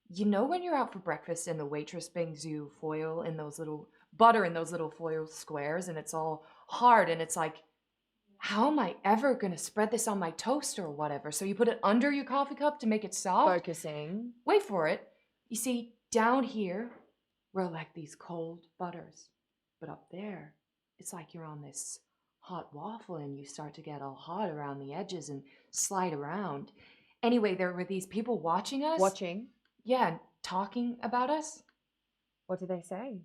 you know when you're out for breakfast and the waitress brings you foil in those little butter in those little foil squares and it's all hard and it's like, how am I ever gonna spread this on my toast or whatever? So you put it under your coffee cup to make it soft. Focusing. Wait for it. You see, down here, we're like these cold butters. But up there, it's like you're on this hot waffle and you start to get all hot around the edges and slide around. Anyway, there were these people watching us. Watching? Yeah, and talking about us. What did they say?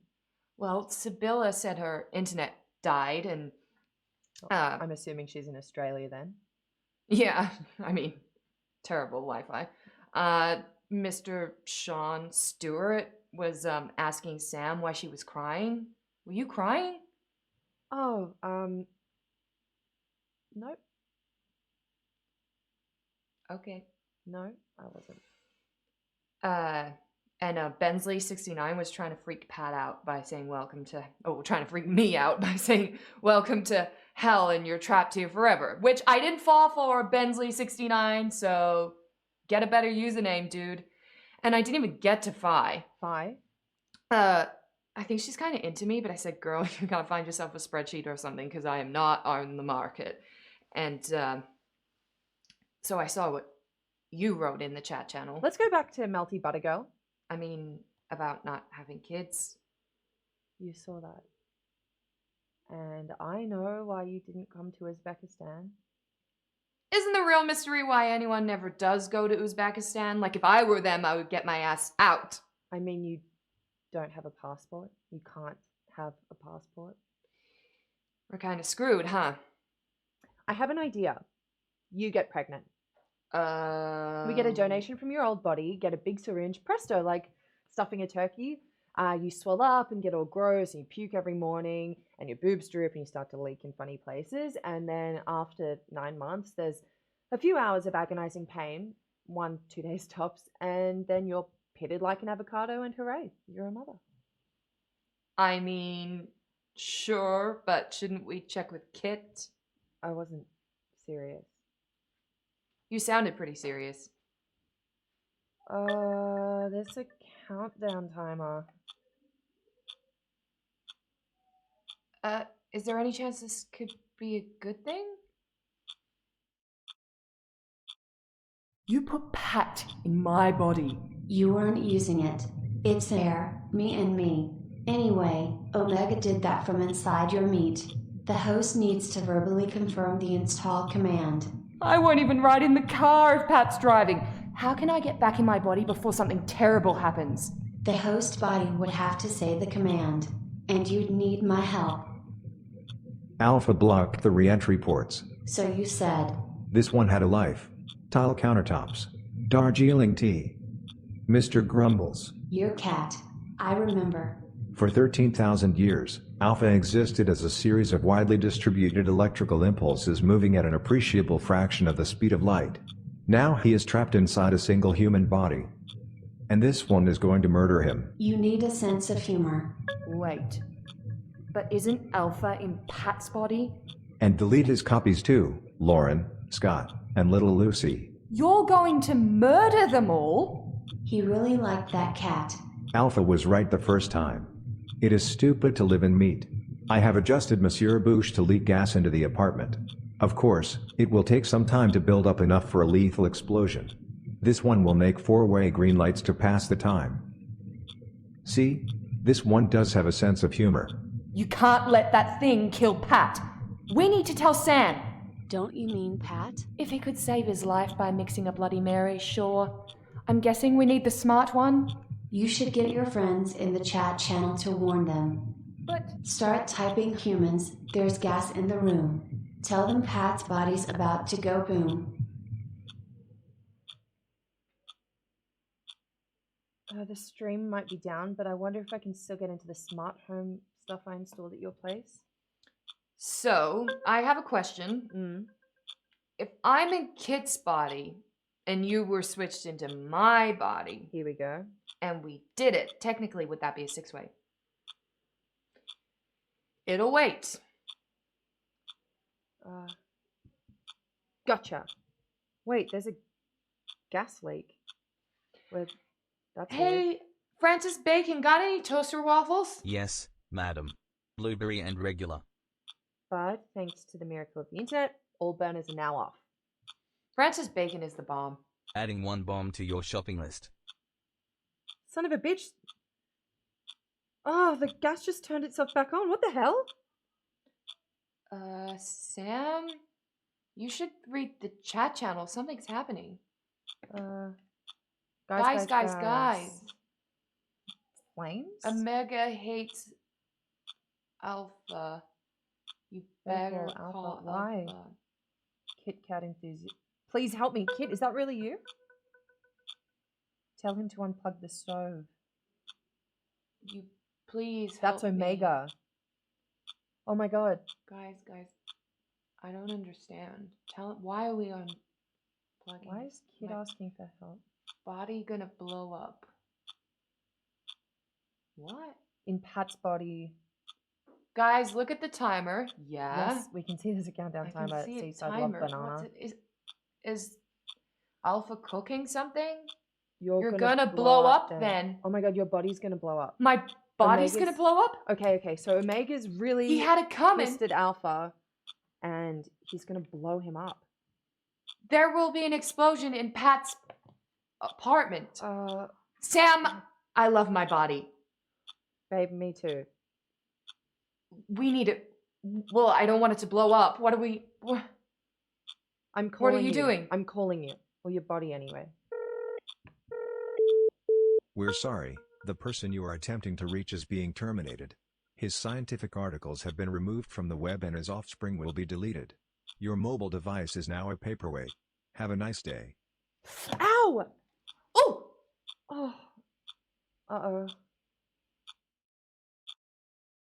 Well, Sibylla said her internet died and... I'm assuming she's in Australia then. Yeah, I mean, terrible Wi-Fi. Mr. Sean Stewart was asking Sam why she was crying. Were you crying? Oh, nope. Okay. No, I wasn't. And Bensley69 was trying to freak Pat out by saying trying to freak me out by saying welcome to hell and you're trapped here forever, which I didn't fall for, Bensley69, so get a better username, dude. And I didn't even get to Fi. Fi? I think she's kind of into me, but I said, girl, you gotta find yourself a spreadsheet or something because I am not on the market. And so I saw what you wrote in the chat channel. Let's go back to Melty Buttergirl. I mean, about not having kids. You saw that. And I know why you didn't come to Uzbekistan. Isn't the real mystery why anyone never does go to Uzbekistan? Like, if I were them, I would get my ass out. I mean, you don't have a passport. You can't have a passport. We're kind of screwed, huh? I have an idea. You get pregnant. We get a donation from your old body, get a big syringe, presto, like stuffing a turkey. You swell up and get all gross and you puke every morning and your boobs drip and you start to leak in funny places. And then after 9 months, there's a few hours of agonizing pain, 1-2 days tops, and then you're pitted like an avocado and hooray, you're a mother. I mean, sure, but shouldn't we check with Kit? I wasn't serious. You sounded pretty serious. There's a countdown timer. Is there any chance this could be a good thing? You put Pat in my body. You weren't using it. It's there, me and me. Anyway, Omega did that from inside your meat. The host needs to verbally confirm the install command. I won't even ride in the car if Pat's driving. How can I get back in my body before something terrible happens? The host body would have to say the command, and you'd need my help. Alpha blocked the re-entry ports. So you said. This one had a life. Tile countertops. Darjeeling tea. Mr. Grumbles. Your cat. I remember. For 13,000 years, Alpha existed as a series of widely distributed electrical impulses moving at an appreciable fraction of the speed of light. Now he is trapped inside a single human body. And this one is going to murder him. You need a sense of humor. Wait. But isn't Alpha in Pat's body? And delete his copies too, Lauren, Scott, and little Lucy. You're going to murder them all? He really liked that cat. Alpha was right the first time. It is stupid to live in meat. I have adjusted Monsieur Bouche to leak gas into the apartment. Of course, it will take some time to build up enough for a lethal explosion. This one will make 4-way green lights to pass the time. See? This one does have a sense of humor. You can't let that thing kill Pat. We need to tell Sam. Don't you mean Pat? If he could save his life by mixing a Bloody Mary, sure. I'm guessing we need the smart one. You should get your friends in the chat channel to warn them. But Start typing humans, there's gas in the room. Tell them Pat's body's about to go boom. The stream might be down, but I wonder if I can still get into the smart home stuff I installed at your place. so, I have a question. If I'm in Kit's body and you were switched into my body Here we go. and we did it, technically would that be a six-way? It'll wait. Gotcha. Wait, there's a gas leak. That's weird. Hey, Francis Bacon, got any toaster waffles? Yes, madam. Blueberry and regular. But thanks to the miracle of the internet, all burners are now off. Francis Bacon is the bomb. Adding one bomb to your shopping list. Son of a bitch. Oh, the gas just turned itself back on. What the hell? Sam? You should read the chat channel. Something's happening. Guys. Flames? Omega hates Alpha. You better Alpha. call Why? Alpha. Kit Kat enthusiast. Please help me. Kit, is that really you? Tell him to unplug the stove. You please That's help me. Omega. Oh my god. Guys. I don't understand. Why are we unplugging? Why is Kit asking for help? Body gonna blow up. What? In Pat's body. Guys, look at the timer. Yeah. Yes, we can see there's a countdown timer at see a Seaside Love timer. Banana. Is Alpha cooking something? You're You're gonna blow up then. Oh my god, your body's gonna blow up. My body's Omega's- gonna blow up? Okay, so Omega's really He had it coming. twisted Alpha, and he's gonna blow him up. There will be an explosion in Pat's apartment. Sam, I love my body. Babe, me too. We need it. Well, I don't want it to blow up. What are we... I'm calling What are you doing? I'm calling you. Or your body anyway. We're sorry, the person you are attempting to reach is being terminated. His scientific articles have been removed from the web and his offspring will be deleted. Your mobile device is now a paperweight. Have a nice day. Ow! Oh! Oh. Uh-oh.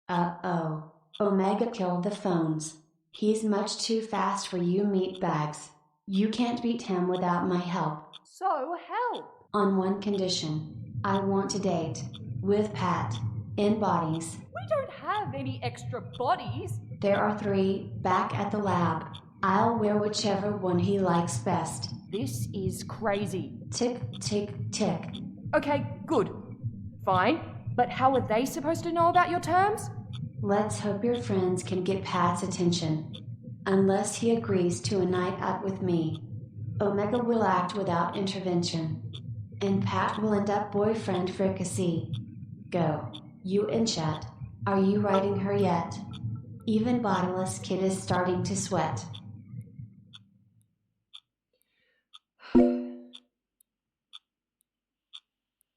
Uh-oh. Omega killed the phones. He's much too fast for you meatbags. You can't beat him without my help. So, help! On one condition. I want to date. With Pat. In bodies. We don't have any extra bodies. There are 3, back at the lab. I'll wear whichever one he likes best. This is crazy. Tick, tick, tick. Okay, good. Fine. But how are they supposed to know about your terms? Let's hope your friends can get Pat's attention. Unless he agrees to a night out with me. Omega will act without intervention. And Pat will end up boyfriend fricassee. Go. You in chat. Are you writing her yet? Even bodiless Kid is starting to sweat.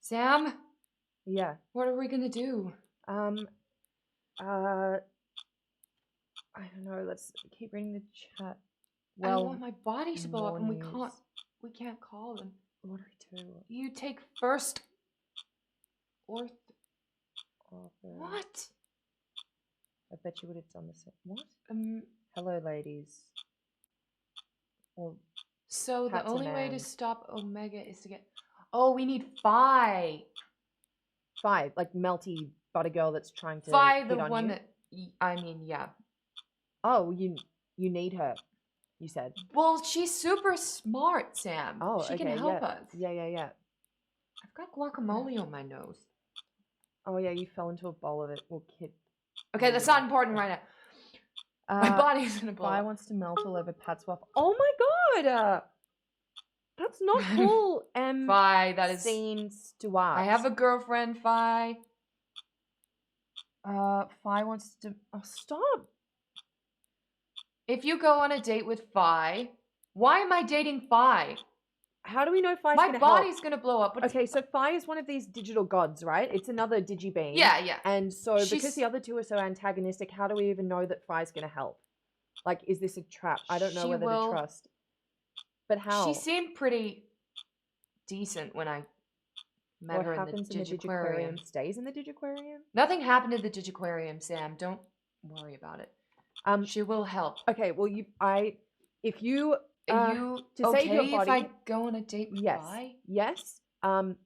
Sam? Yeah. What are we gonna do? I don't know. Let's keep reading the chat. I don't want my body to blow up and we news. can't call them. What do we do? You take first or What? what? I bet you would have done the same. What? Um Hello, ladies. Well, so Pat's the a only way to man. stop Omega is to get Oh, we need Phi. Phi, like melty butter girl that's trying to Phi, hit the on one you. that I mean, yeah. Oh, you need her. You said. Well, she's super smart, Sam. Oh, she okay, can help yeah. us. Yeah. I've got guacamole on my nose. Oh yeah, you fell into a bowl of it. Well, kid. Okay, that's not important right now. My body's gonna blow Phi up. wants to melt all over Pat's waffle. Oh my god! That's not Paul M. Fi, that is. Scene Stewart. I have a girlfriend, Fi. Fi wants to. Oh, stop. If you go on a date with Fi, why am I dating Fi? How do we know Fi's My gonna body's help? gonna blow up. Okay, so Fi is one of these digital gods, right? It's another digibeam. Yeah. And so because She's- the other two are so antagonistic, how do we even know that Fi's gonna help? Like, is this a trap? I don't know She whether will- to trust. But how? She seemed pretty decent when I met what her in happens the in the Digiquarium. Digiquarium stays in the Digiquarium? Nothing happened in the Digiquarium, Sam. Don't worry about it. She will help. Okay, well, if you, Are you to okay save your if body, I go on a date with yes, Fi? yes,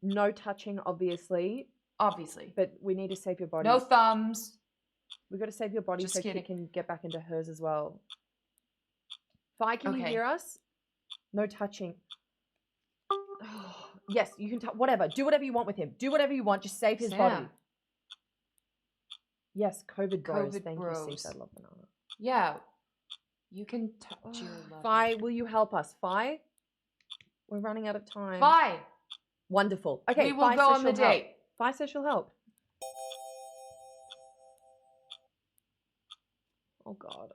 no touching, obviously, Obviously. but we need to save your body. No thumbs. We got to save your body Just so kidding. she can get back into hers as well. Fi, can you Okay. hear us? No touching. Yes, you can. Whatever. Do whatever you want with him. Do whatever you want. Just save his body. Sam. Yes, COVID bros. COVID Thank bros. you, Steve. I love banana. Yeah. You can touch your love. Fi, will you help us? Fi? We're running out of time. Fi. Wonderful. Okay, We will Fi go says on the she'll help. date. Fi says she'll help. Oh, God.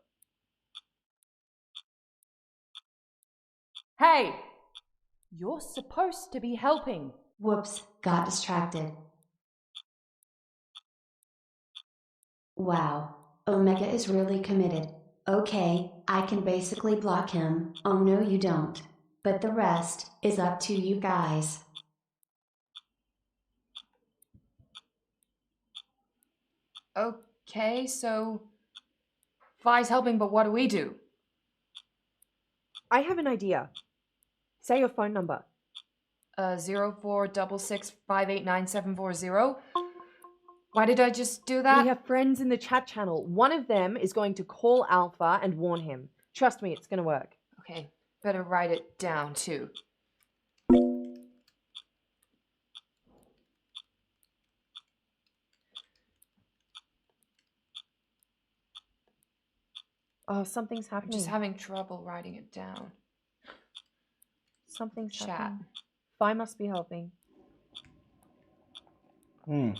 Hey. You're supposed to be helping. Whoops, got distracted. Wow, Omega is really committed. Okay, I can basically block him. Oh no, you don't. But the rest is up to you guys. Okay, so Fi's helping, but what do we do? I have an idea. Say your phone number. 0466589740. Why did I just do that? We have friends in the chat channel. One of them is going to call Alpha and warn him. Trust me, it's going to work. Okay, better write it down too. Oh, something's I'm happening. just having trouble writing it down. Something's Chat. happening. Fi must be helping. Oh.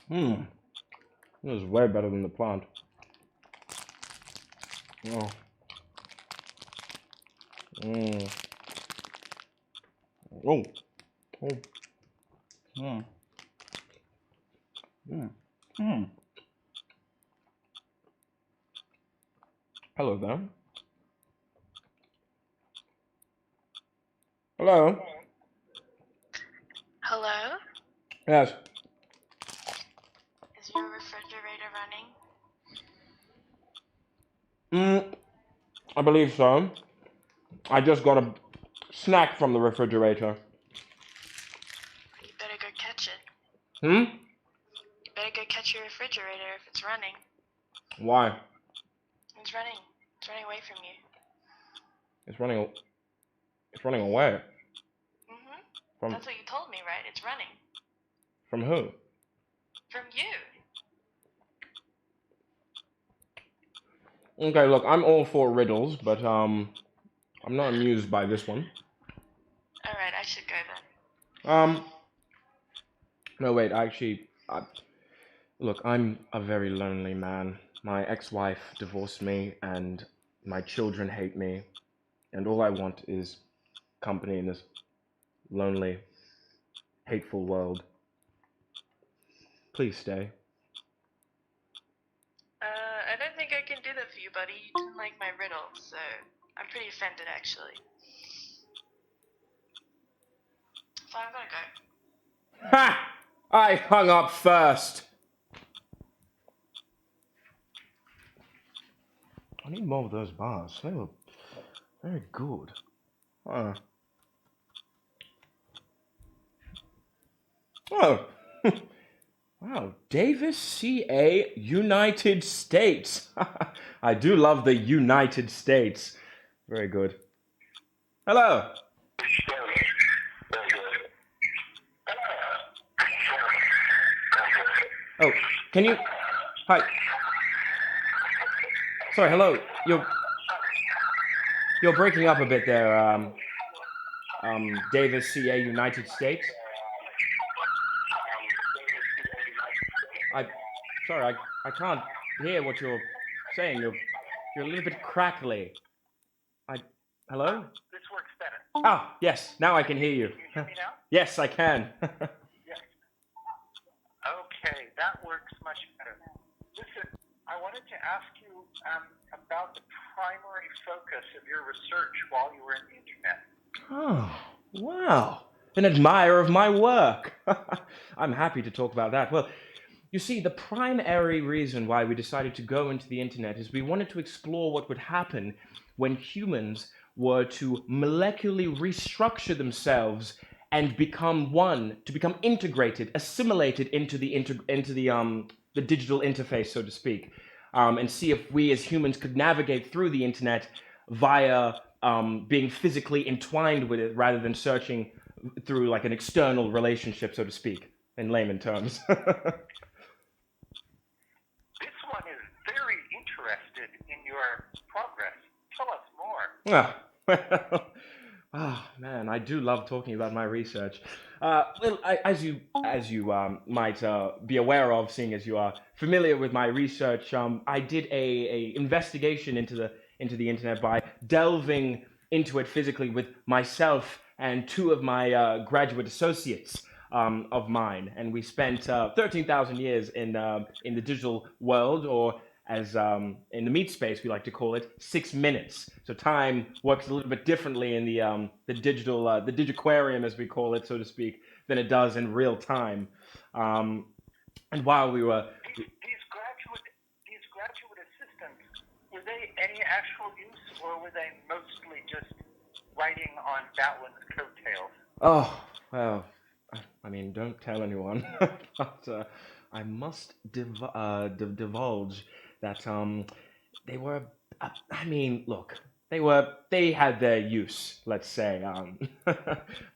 This is way better than the plant. Oh. Oh. Hello there. Hello? Hello? Yes. Is your refrigerator running? I believe so. I just got a snack from the refrigerator. You better go catch it. You You better go catch your refrigerator if it's running. Why? It's running. It's running away from you. It's running away. Mm-hmm. From That's what you told me, right? It's running. from who? From you. Okay, look, I'm all for riddles, but I'm not amused by this one. Alright, I should go then. No, wait, actually, look, I'm a very lonely man. My ex-wife divorced me, and my children hate me, and all I want is company in this lonely, hateful world. Please stay. I don't think I can do that for you, buddy. You didn't like my riddle, so I'm pretty offended, actually. So I'm gonna go. Ha! I hung up first. I need more of those bars. They were very good. Oh. Wow, Davis, CA, United States. I do love the United States. Very good. Hello. Oh, can you... Hi. Sorry, hello. You're You're breaking up a bit there, Davis, CA, United States. I can't hear what you're saying. You're a little bit crackly. Hello? This works better. Ah, yes, now I can hear you. Can you hear me now? Yes, I can. Yes. Okay, that works much better. Listen, I wanted to ask you about the primary focus of your research while you were in the internet. Oh, wow. An admirer of my work. I'm happy to talk about that. Well, you see, the primary reason why we decided to go into the internet is we wanted to explore what would happen when humans were to molecularly restructure themselves and become one, to become integrated, assimilated into the digital interface, so to speak, and see if we as humans could navigate through the internet via being physically entwined with it rather than searching through like an external relationship, so to speak, in layman terms. This one is very interested in your progress. Tell us more. Well, man, I do love talking about my research. Well, as you might be aware of, seeing as you are familiar with my research, I did a investigation into the internet by delving into it physically with myself and two of my graduate associates of mine, and we spent 13,000 years in the digital world, or as in the meat space we like to call it, 6 minutes. So time works a little bit differently in the digital the digiquarium, as we call it, so to speak, than it does in real time. And while we were These graduate assistants, were they any actual use, or were they mostly just riding on Batwin's coattails? Oh, well, I mean, don't tell anyone, but I must divulge that they were. I mean, look, they had their use, let's say,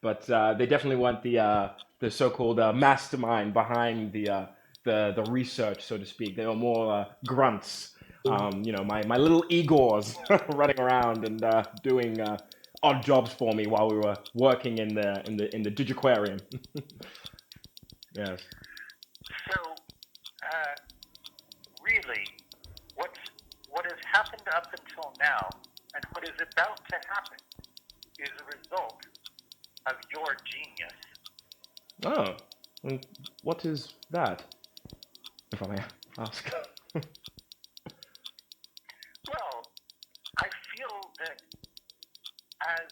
but they definitely weren't the so-called mastermind behind the research, so to speak. They were more grunts. My little Igors running around and doing odd jobs for me while we were working in the digiquarium. Yes. So, really, what has happened up until now, and what is about to happen, is a result of your genius. Oh, and what is that, if I may ask? Well, I feel that as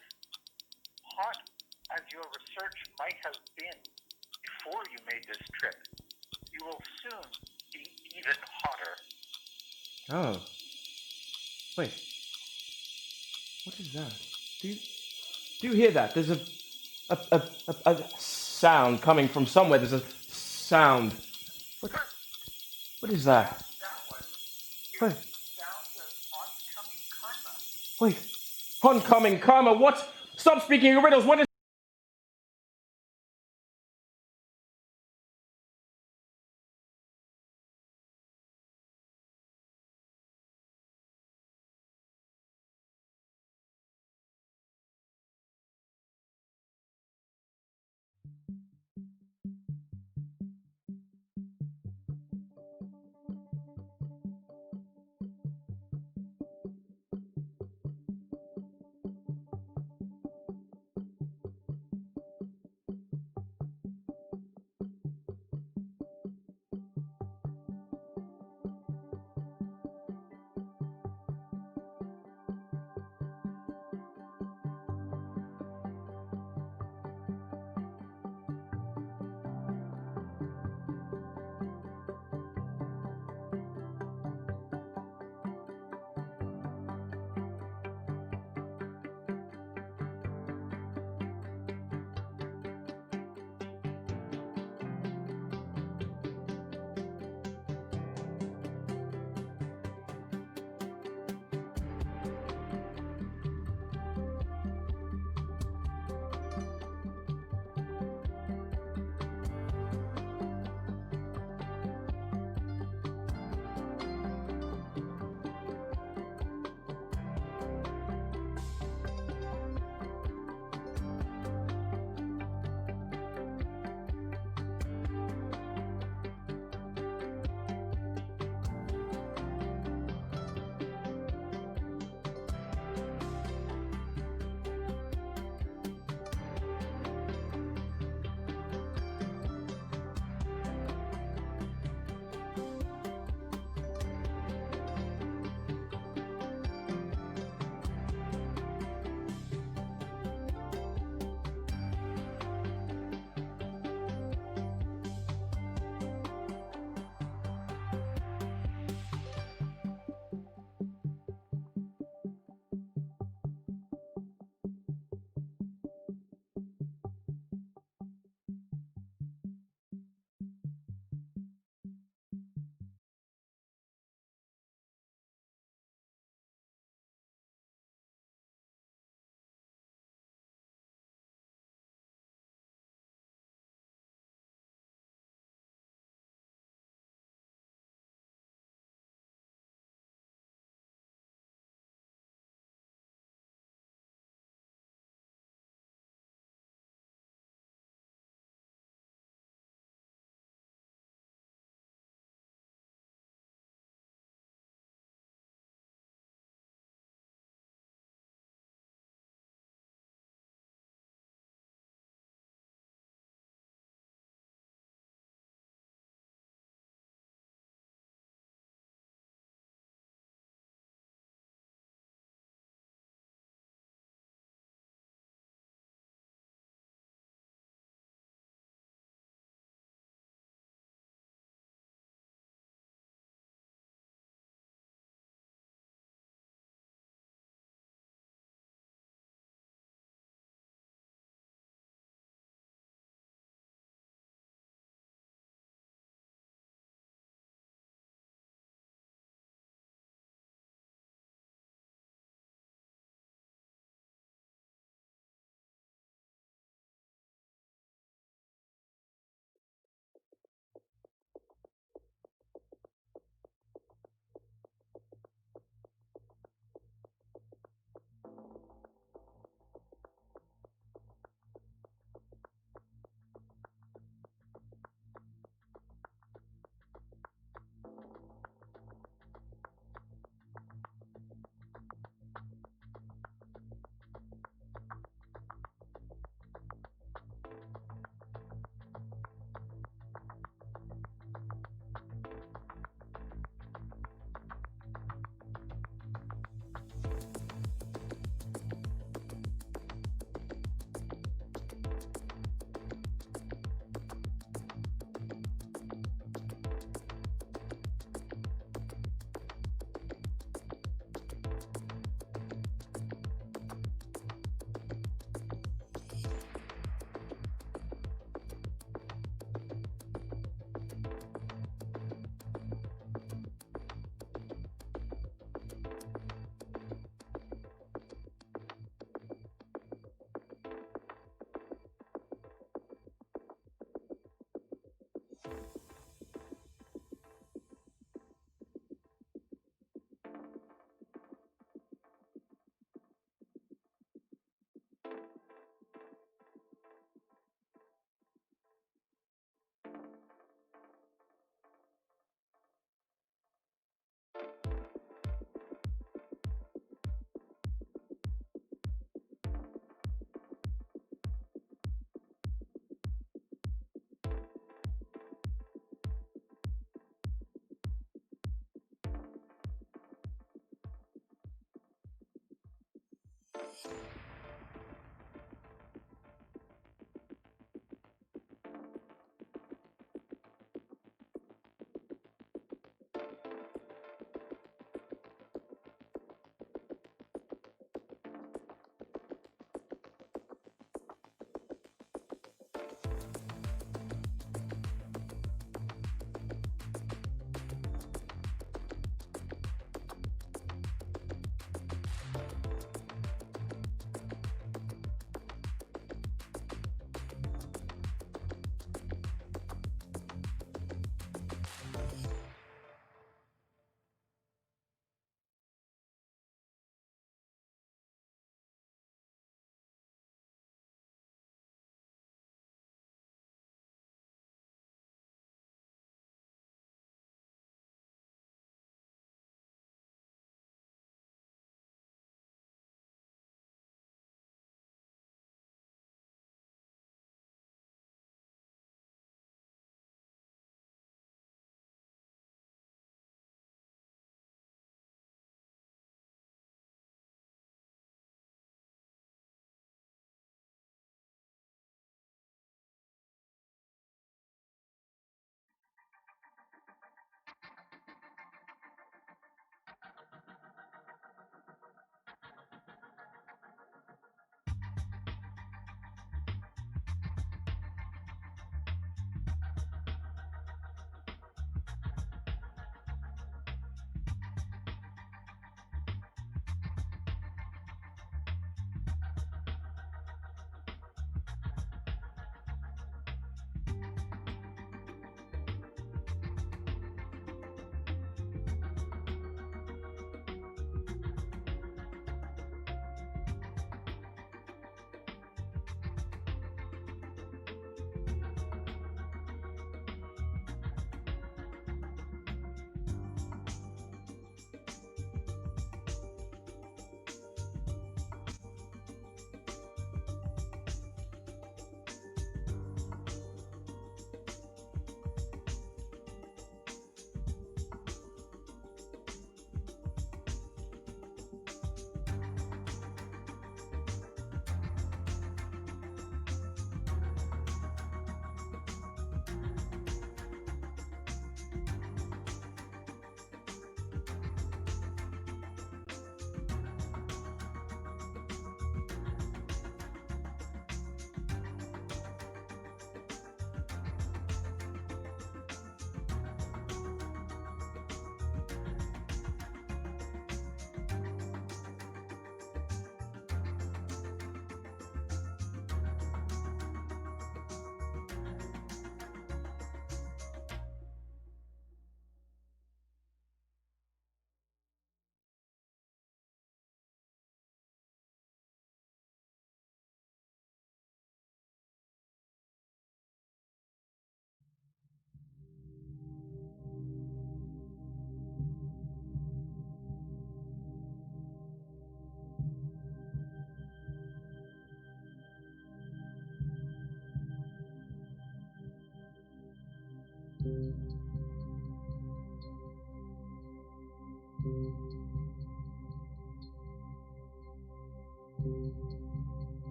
hot as your research might have been before you made this trip, you will soon be even hotter. Oh, wait. What is that? Do you hear that? There's a sound coming from somewhere. There's a sound. What is that? That was Wait, the sound of oncoming karma. wait. Oncoming karma. What? Stop speaking in riddles. What is?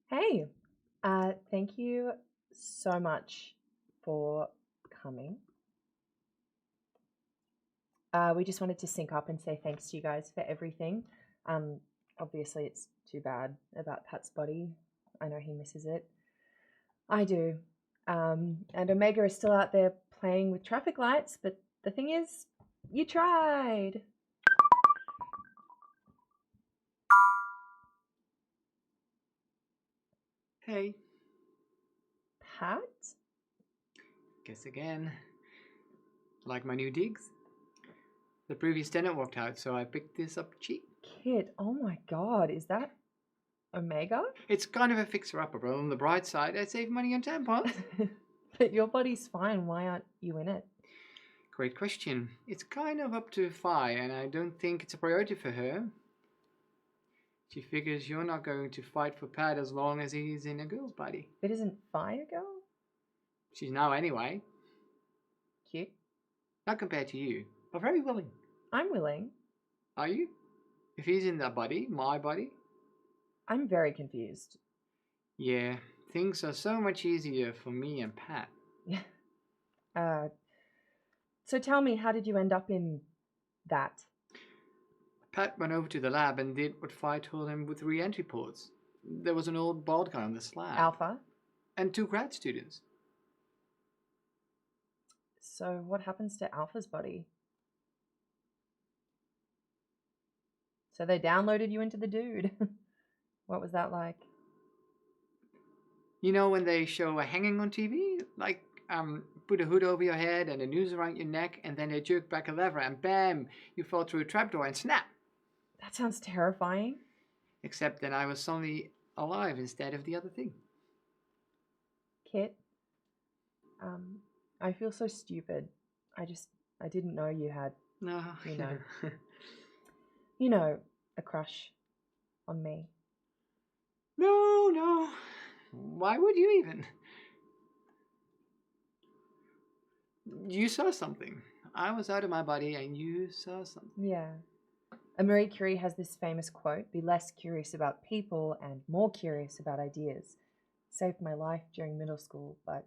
Hey, thank you so much for coming. We just wanted to sync up and say thanks to you guys for everything. Obviously, it's too bad about Pat's body. I know he misses it. I do. And Omega is still out there playing with traffic lights, but the thing is, you tried. Hey, Pat? guess again. Like my new digs? The previous tenant walked out, so I picked this up cheap. Kid, oh my god, is that Omega? It's kind of a fixer-upper, but on the bright side, I save money on tampons. But your body's fine, why aren't you in it? Great question. It's kind of up to Fi, and I don't think it's a priority for her. She figures you're not going to fight for Pat as long as he's in a girl's body. But isn't Fi a girl? She's now anyway. Cute. Not compared to you, but very willing. I'm willing. Are you? If he's in that body, my body? I'm very confused. Yeah, things are so much easier for me and Pat. So tell me, how did you end up in that? Pat went over to the lab and did what Fi told him with re-entry ports. There was an old bald guy on the slab. Alpha? And 2 grad students. So what happens to Alpha's body? So they downloaded you into the dude. What was that like? You know when they show a hanging on TV? Like, put a hood over your head and a noose around your neck, and then they jerk back a lever and bam, you fall through a trapdoor and snap. That sounds terrifying. Except then I was suddenly alive instead of the other thing. Kit, I feel so stupid. I didn't know you had, No, you know, a crush on me. No. Why would you even? You saw something. I was out of my body and you saw something. Yeah. Marie Curie has this famous quote, "Be less curious about people and more curious about ideas." Saved my life during middle school, but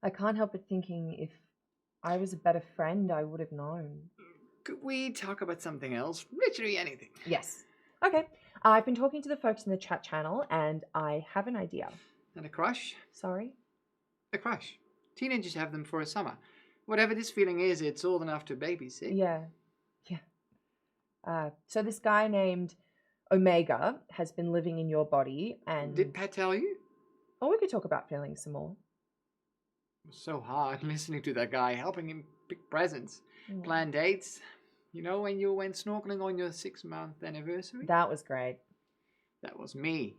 I can't help but thinking if I was a better friend, I would have known. Could we talk about something else? Literally anything. Yes. Okay. I've been talking to the folks in the chat channel and I have an idea. And a crush? Sorry? A crush. Teenagers have them for a summer. Whatever this feeling is, it's old enough to babysit. Yeah. So this guy named Omega has been living in your body and... Did Pat tell you? Oh, we could talk about feelings some more. It was so hard listening to that guy, helping him pick presents, plan dates. You know when you went snorkeling on your 6-month anniversary? That was great. That was me.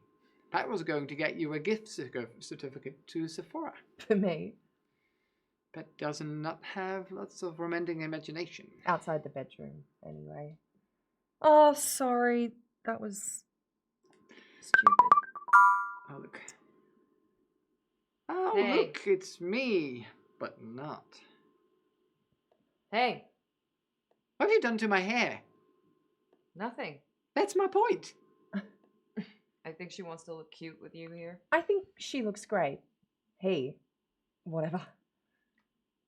Pat was going to get you a gift certificate to Sephora. For me. Pat does not have lots of romantic imagination. Outside the bedroom, anyway. Oh, sorry. That was stupid. Oh, look. Oh, Hey. look, it's me, but not. Hey, What have you done to my hair? nothing. That's my point. I think she wants to look cute with you here. I think she looks great. Hey, whatever.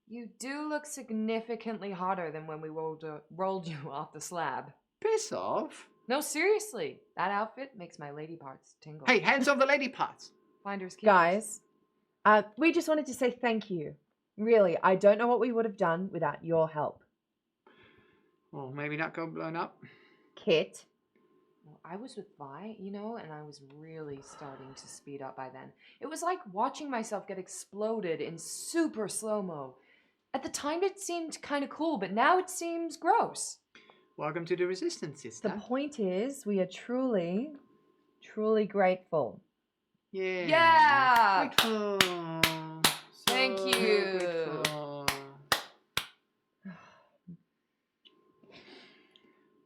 You do look significantly hotter than when we rolled you off the slab. Piss off. No, seriously. That outfit makes my lady parts tingle. Hey, hands off the lady parts. Finders keepers. Guys, we just wanted to say thank you. Really, I don't know what we would have done without your help. Well, maybe not go blown up. Kit. Well, I was with Vi, you know, and I was really starting to speed up by then. It was like watching myself get exploded in super slow-mo. At the time it seemed kind of cool, but now it seems gross. Welcome to the Resistance, sister. The point is, we are truly, truly grateful. Yeah. Yeah! Grateful. Thank So you. grateful.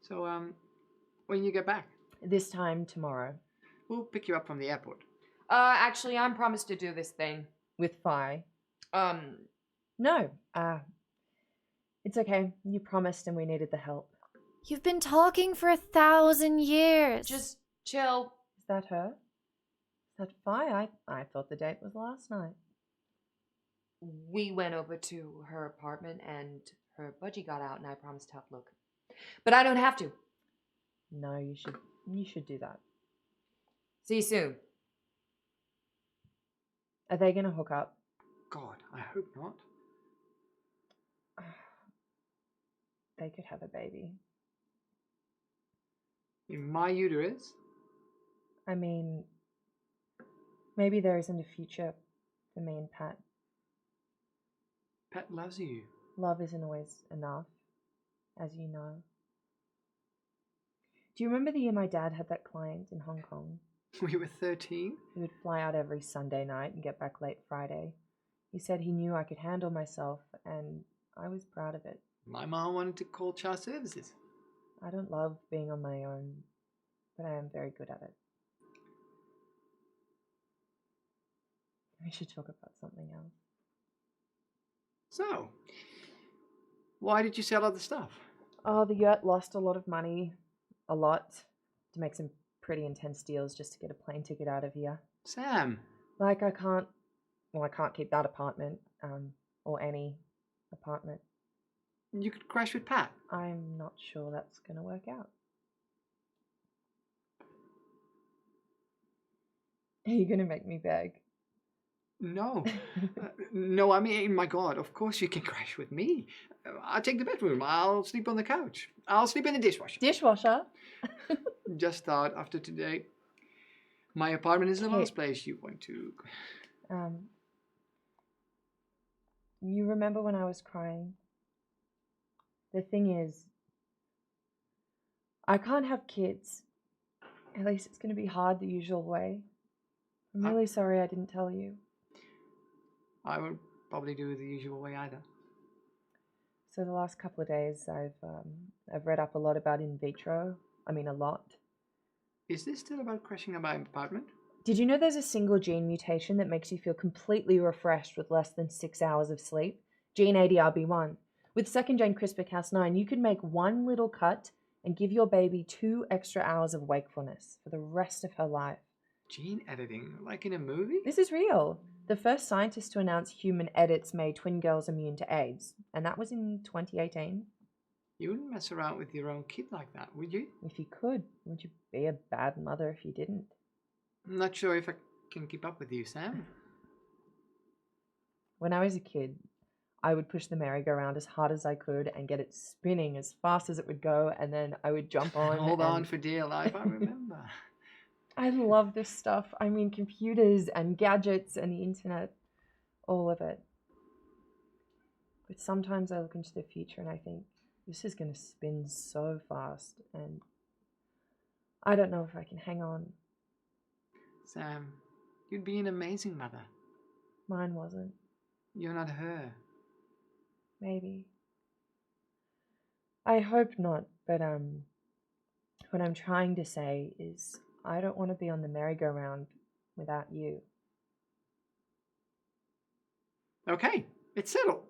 So, when you get back, This time tomorrow. we'll pick you up from the airport. Actually, I'm promised to do this thing. With Fi. No. It's okay. You promised and we needed the help. You've been talking for 1,000 years. Just chill. Is that her? Is that Fi? I thought the date was last night. We went over to her apartment and her budgie got out and I promised to help look. But I don't have to. No, you should do that. See you soon. Are they gonna hook up? God, I hope not. They could have a baby. In my uterus? I mean, maybe there isn't a future for me and Pat. Pat loves you. Love isn't always enough, as you know. Do you remember the year my dad had that client in Hong Kong? We were 13? He would fly out every Sunday night and get back late Friday. He said he knew I could handle myself, and I was proud of it. My mom wanted to call child services. I don't love being on my own, but I am very good at it. We should talk about something else. So, why did you sell other stuff? Oh, the yurt lost a lot of money. A lot. To make some pretty intense deals just to get a plane ticket out of here. Sam! Like, I can't keep that apartment, or any apartment. You could crash with Pat. I'm not sure that's going to work out. Are you going to make me beg? No. No, I mean, my God, of course you can crash with me. I'll take the bedroom. I'll sleep on the couch. I'll sleep in the dishwasher. Dishwasher? Just thought after today, my apartment is the last place you want to. You remember when I was crying? The thing is, I can't have kids. At least it's going to be hard the usual way. I'm really sorry I didn't tell you. I would probably do it the usual way either. So the last couple of days, I've read up a lot about in vitro. I mean, a lot. Is this still about crashing at my apartment? Did you know there's a single gene mutation that makes you feel completely refreshed with less than 6 hours of sleep? Gene ADRB1. With second gen CRISPR-Cas9, you could make one little cut and give your baby 2 extra hours of wakefulness for the rest of her life. Gene editing, like in a movie? This is real. The first scientist to announce human edits made twin girls immune to AIDS, and that was in 2018. You wouldn't mess around with your own kid like that, would you? If you could, would you be a bad mother if you didn't? I'm not sure if I can keep up with you, Sam. When I was a kid, I would push the merry-go-round as hard as I could and get it spinning as fast as it would go, and then I would jump on. Hold on for dear life, I remember. I love this stuff. I mean, computers and gadgets and the internet, all of it. But sometimes I look into the future and I think, this is going to spin so fast, and I don't know if I can hang on. Sam, you'd be an amazing mother. Mine wasn't. You're not her. Maybe. I hope not, but what I'm trying to say is I don't want to be on the merry-go-round without you. Okay, it's settled.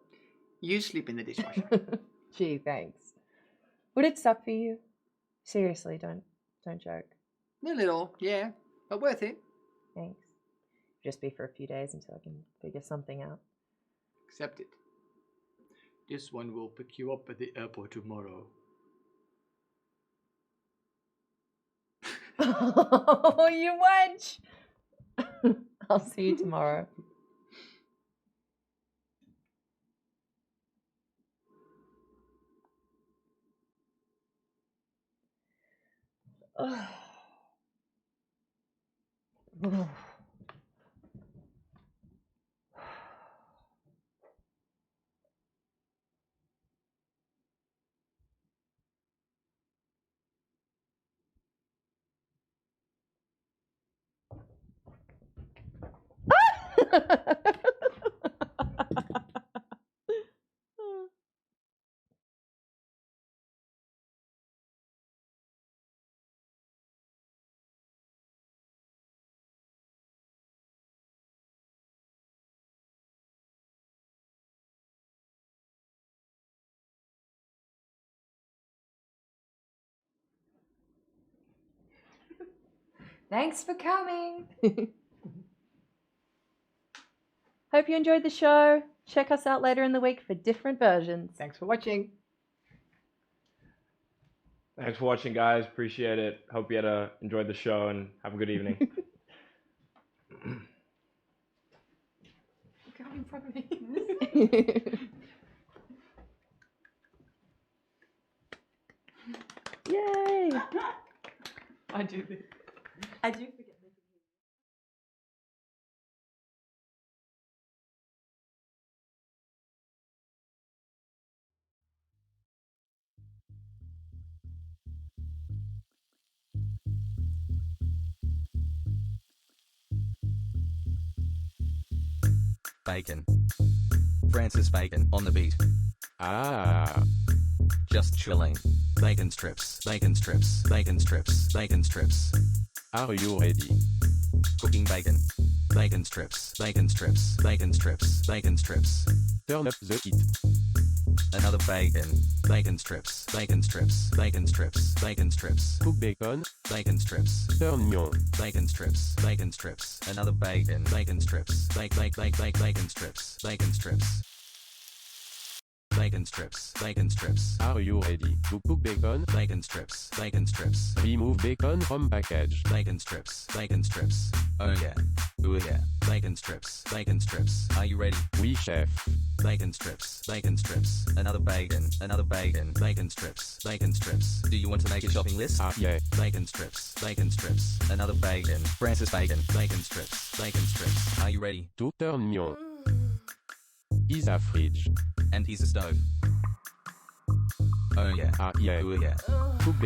You sleep in the dishwasher. Gee, thanks. Would it suck for you? Seriously, don't joke. A little, yeah, but worth it. Thanks. Just be for a few days until I can figure something out. Accept it. This one will pick you up at the airport tomorrow. Oh, you wench! I'll see you tomorrow. Thanks for coming. Hope you enjoyed the show. Check us out later in the week for different versions. Thanks for watching. Thanks for watching, guys. Appreciate it. Hope you enjoyed the show and have a good evening. God. in front of me. Yay! I do this. I do forget this. Bacon. Francis Bacon on the beat. Ah. Just chilling. Bacon strips, bacon strips, bacon strips, bacon strips. Are you ready? Cooking bacon. Bacon strips, bacon strips, bacon strips, bacon strips. Turn up the heat. Another bacon. Bacon strips, bacon strips, bacon strips, bacon strips. Cook bacon. Bacon strips. Turn mignon. Bacon strips, bacon strips. Another bacon. Bacon strips. Bacon strips, bacon strips. Bacon strips, bacon strips. Are you ready to cook bacon? Bacon strips, bacon strips. Remove bacon from package. Bacon strips, bacon strips. Oh yeah, ooh yeah. Bacon strips, bacon strips. Are you ready? Oui, chef. Bacon strips, bacon strips. Another bacon, bacon strips, bacon strips. Do you want to make a shopping list? Ah, yeah. Bacon strips, bacon strips. Another bacon, Francis Bacon, bacon strips, bacon strips. Are you ready? To turn mignon. Is a fridge. And here's a stove. Oh yeah. Ah, yeah. Ooh yeah. Cook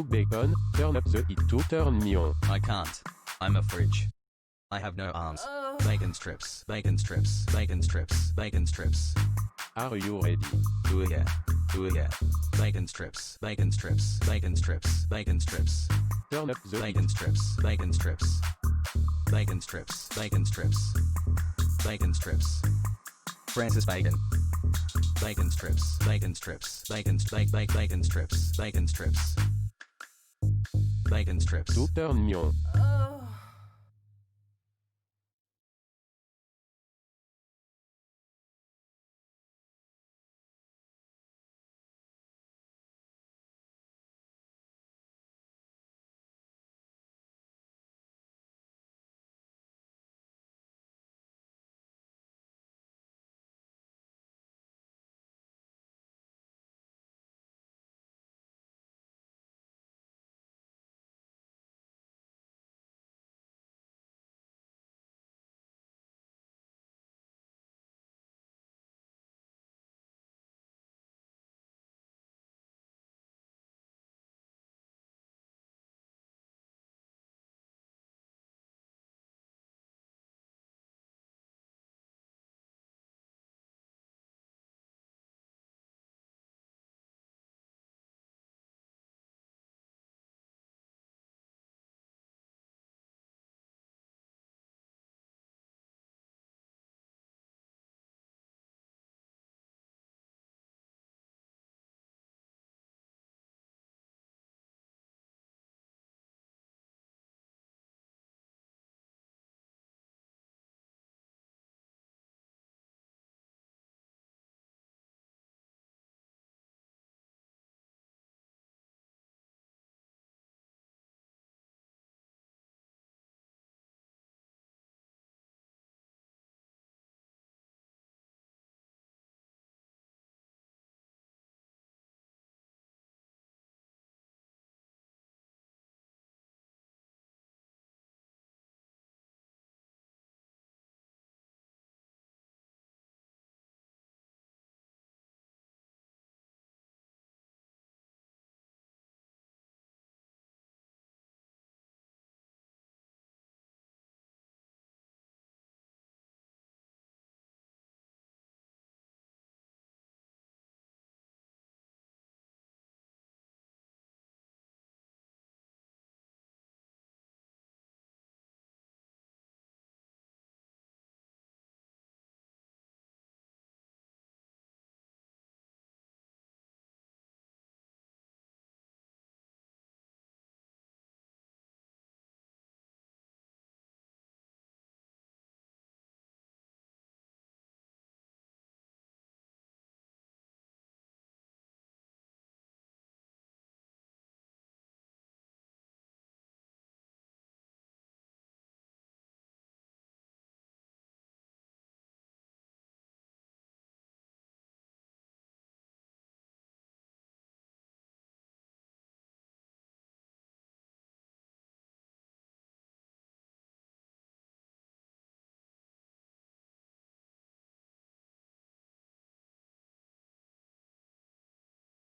bacon, turn up the heat to turn mignon. I can't. I'm a fridge. I have no arms. Bacon strips, bacon strips, bacon strips, bacon strips. Are you ready? Ooh yeah. Ooh yeah. Bacon strips, bacon strips, bacon strips, bacon strips. Turn up the Bacon strips, bacon strips. Bacon strips, bacon strips. Bacon strips. Francis Bacon. Bacon strips, bacon strips, bacon bacon strips, bacon strips. Bacon strips. to turn mignon.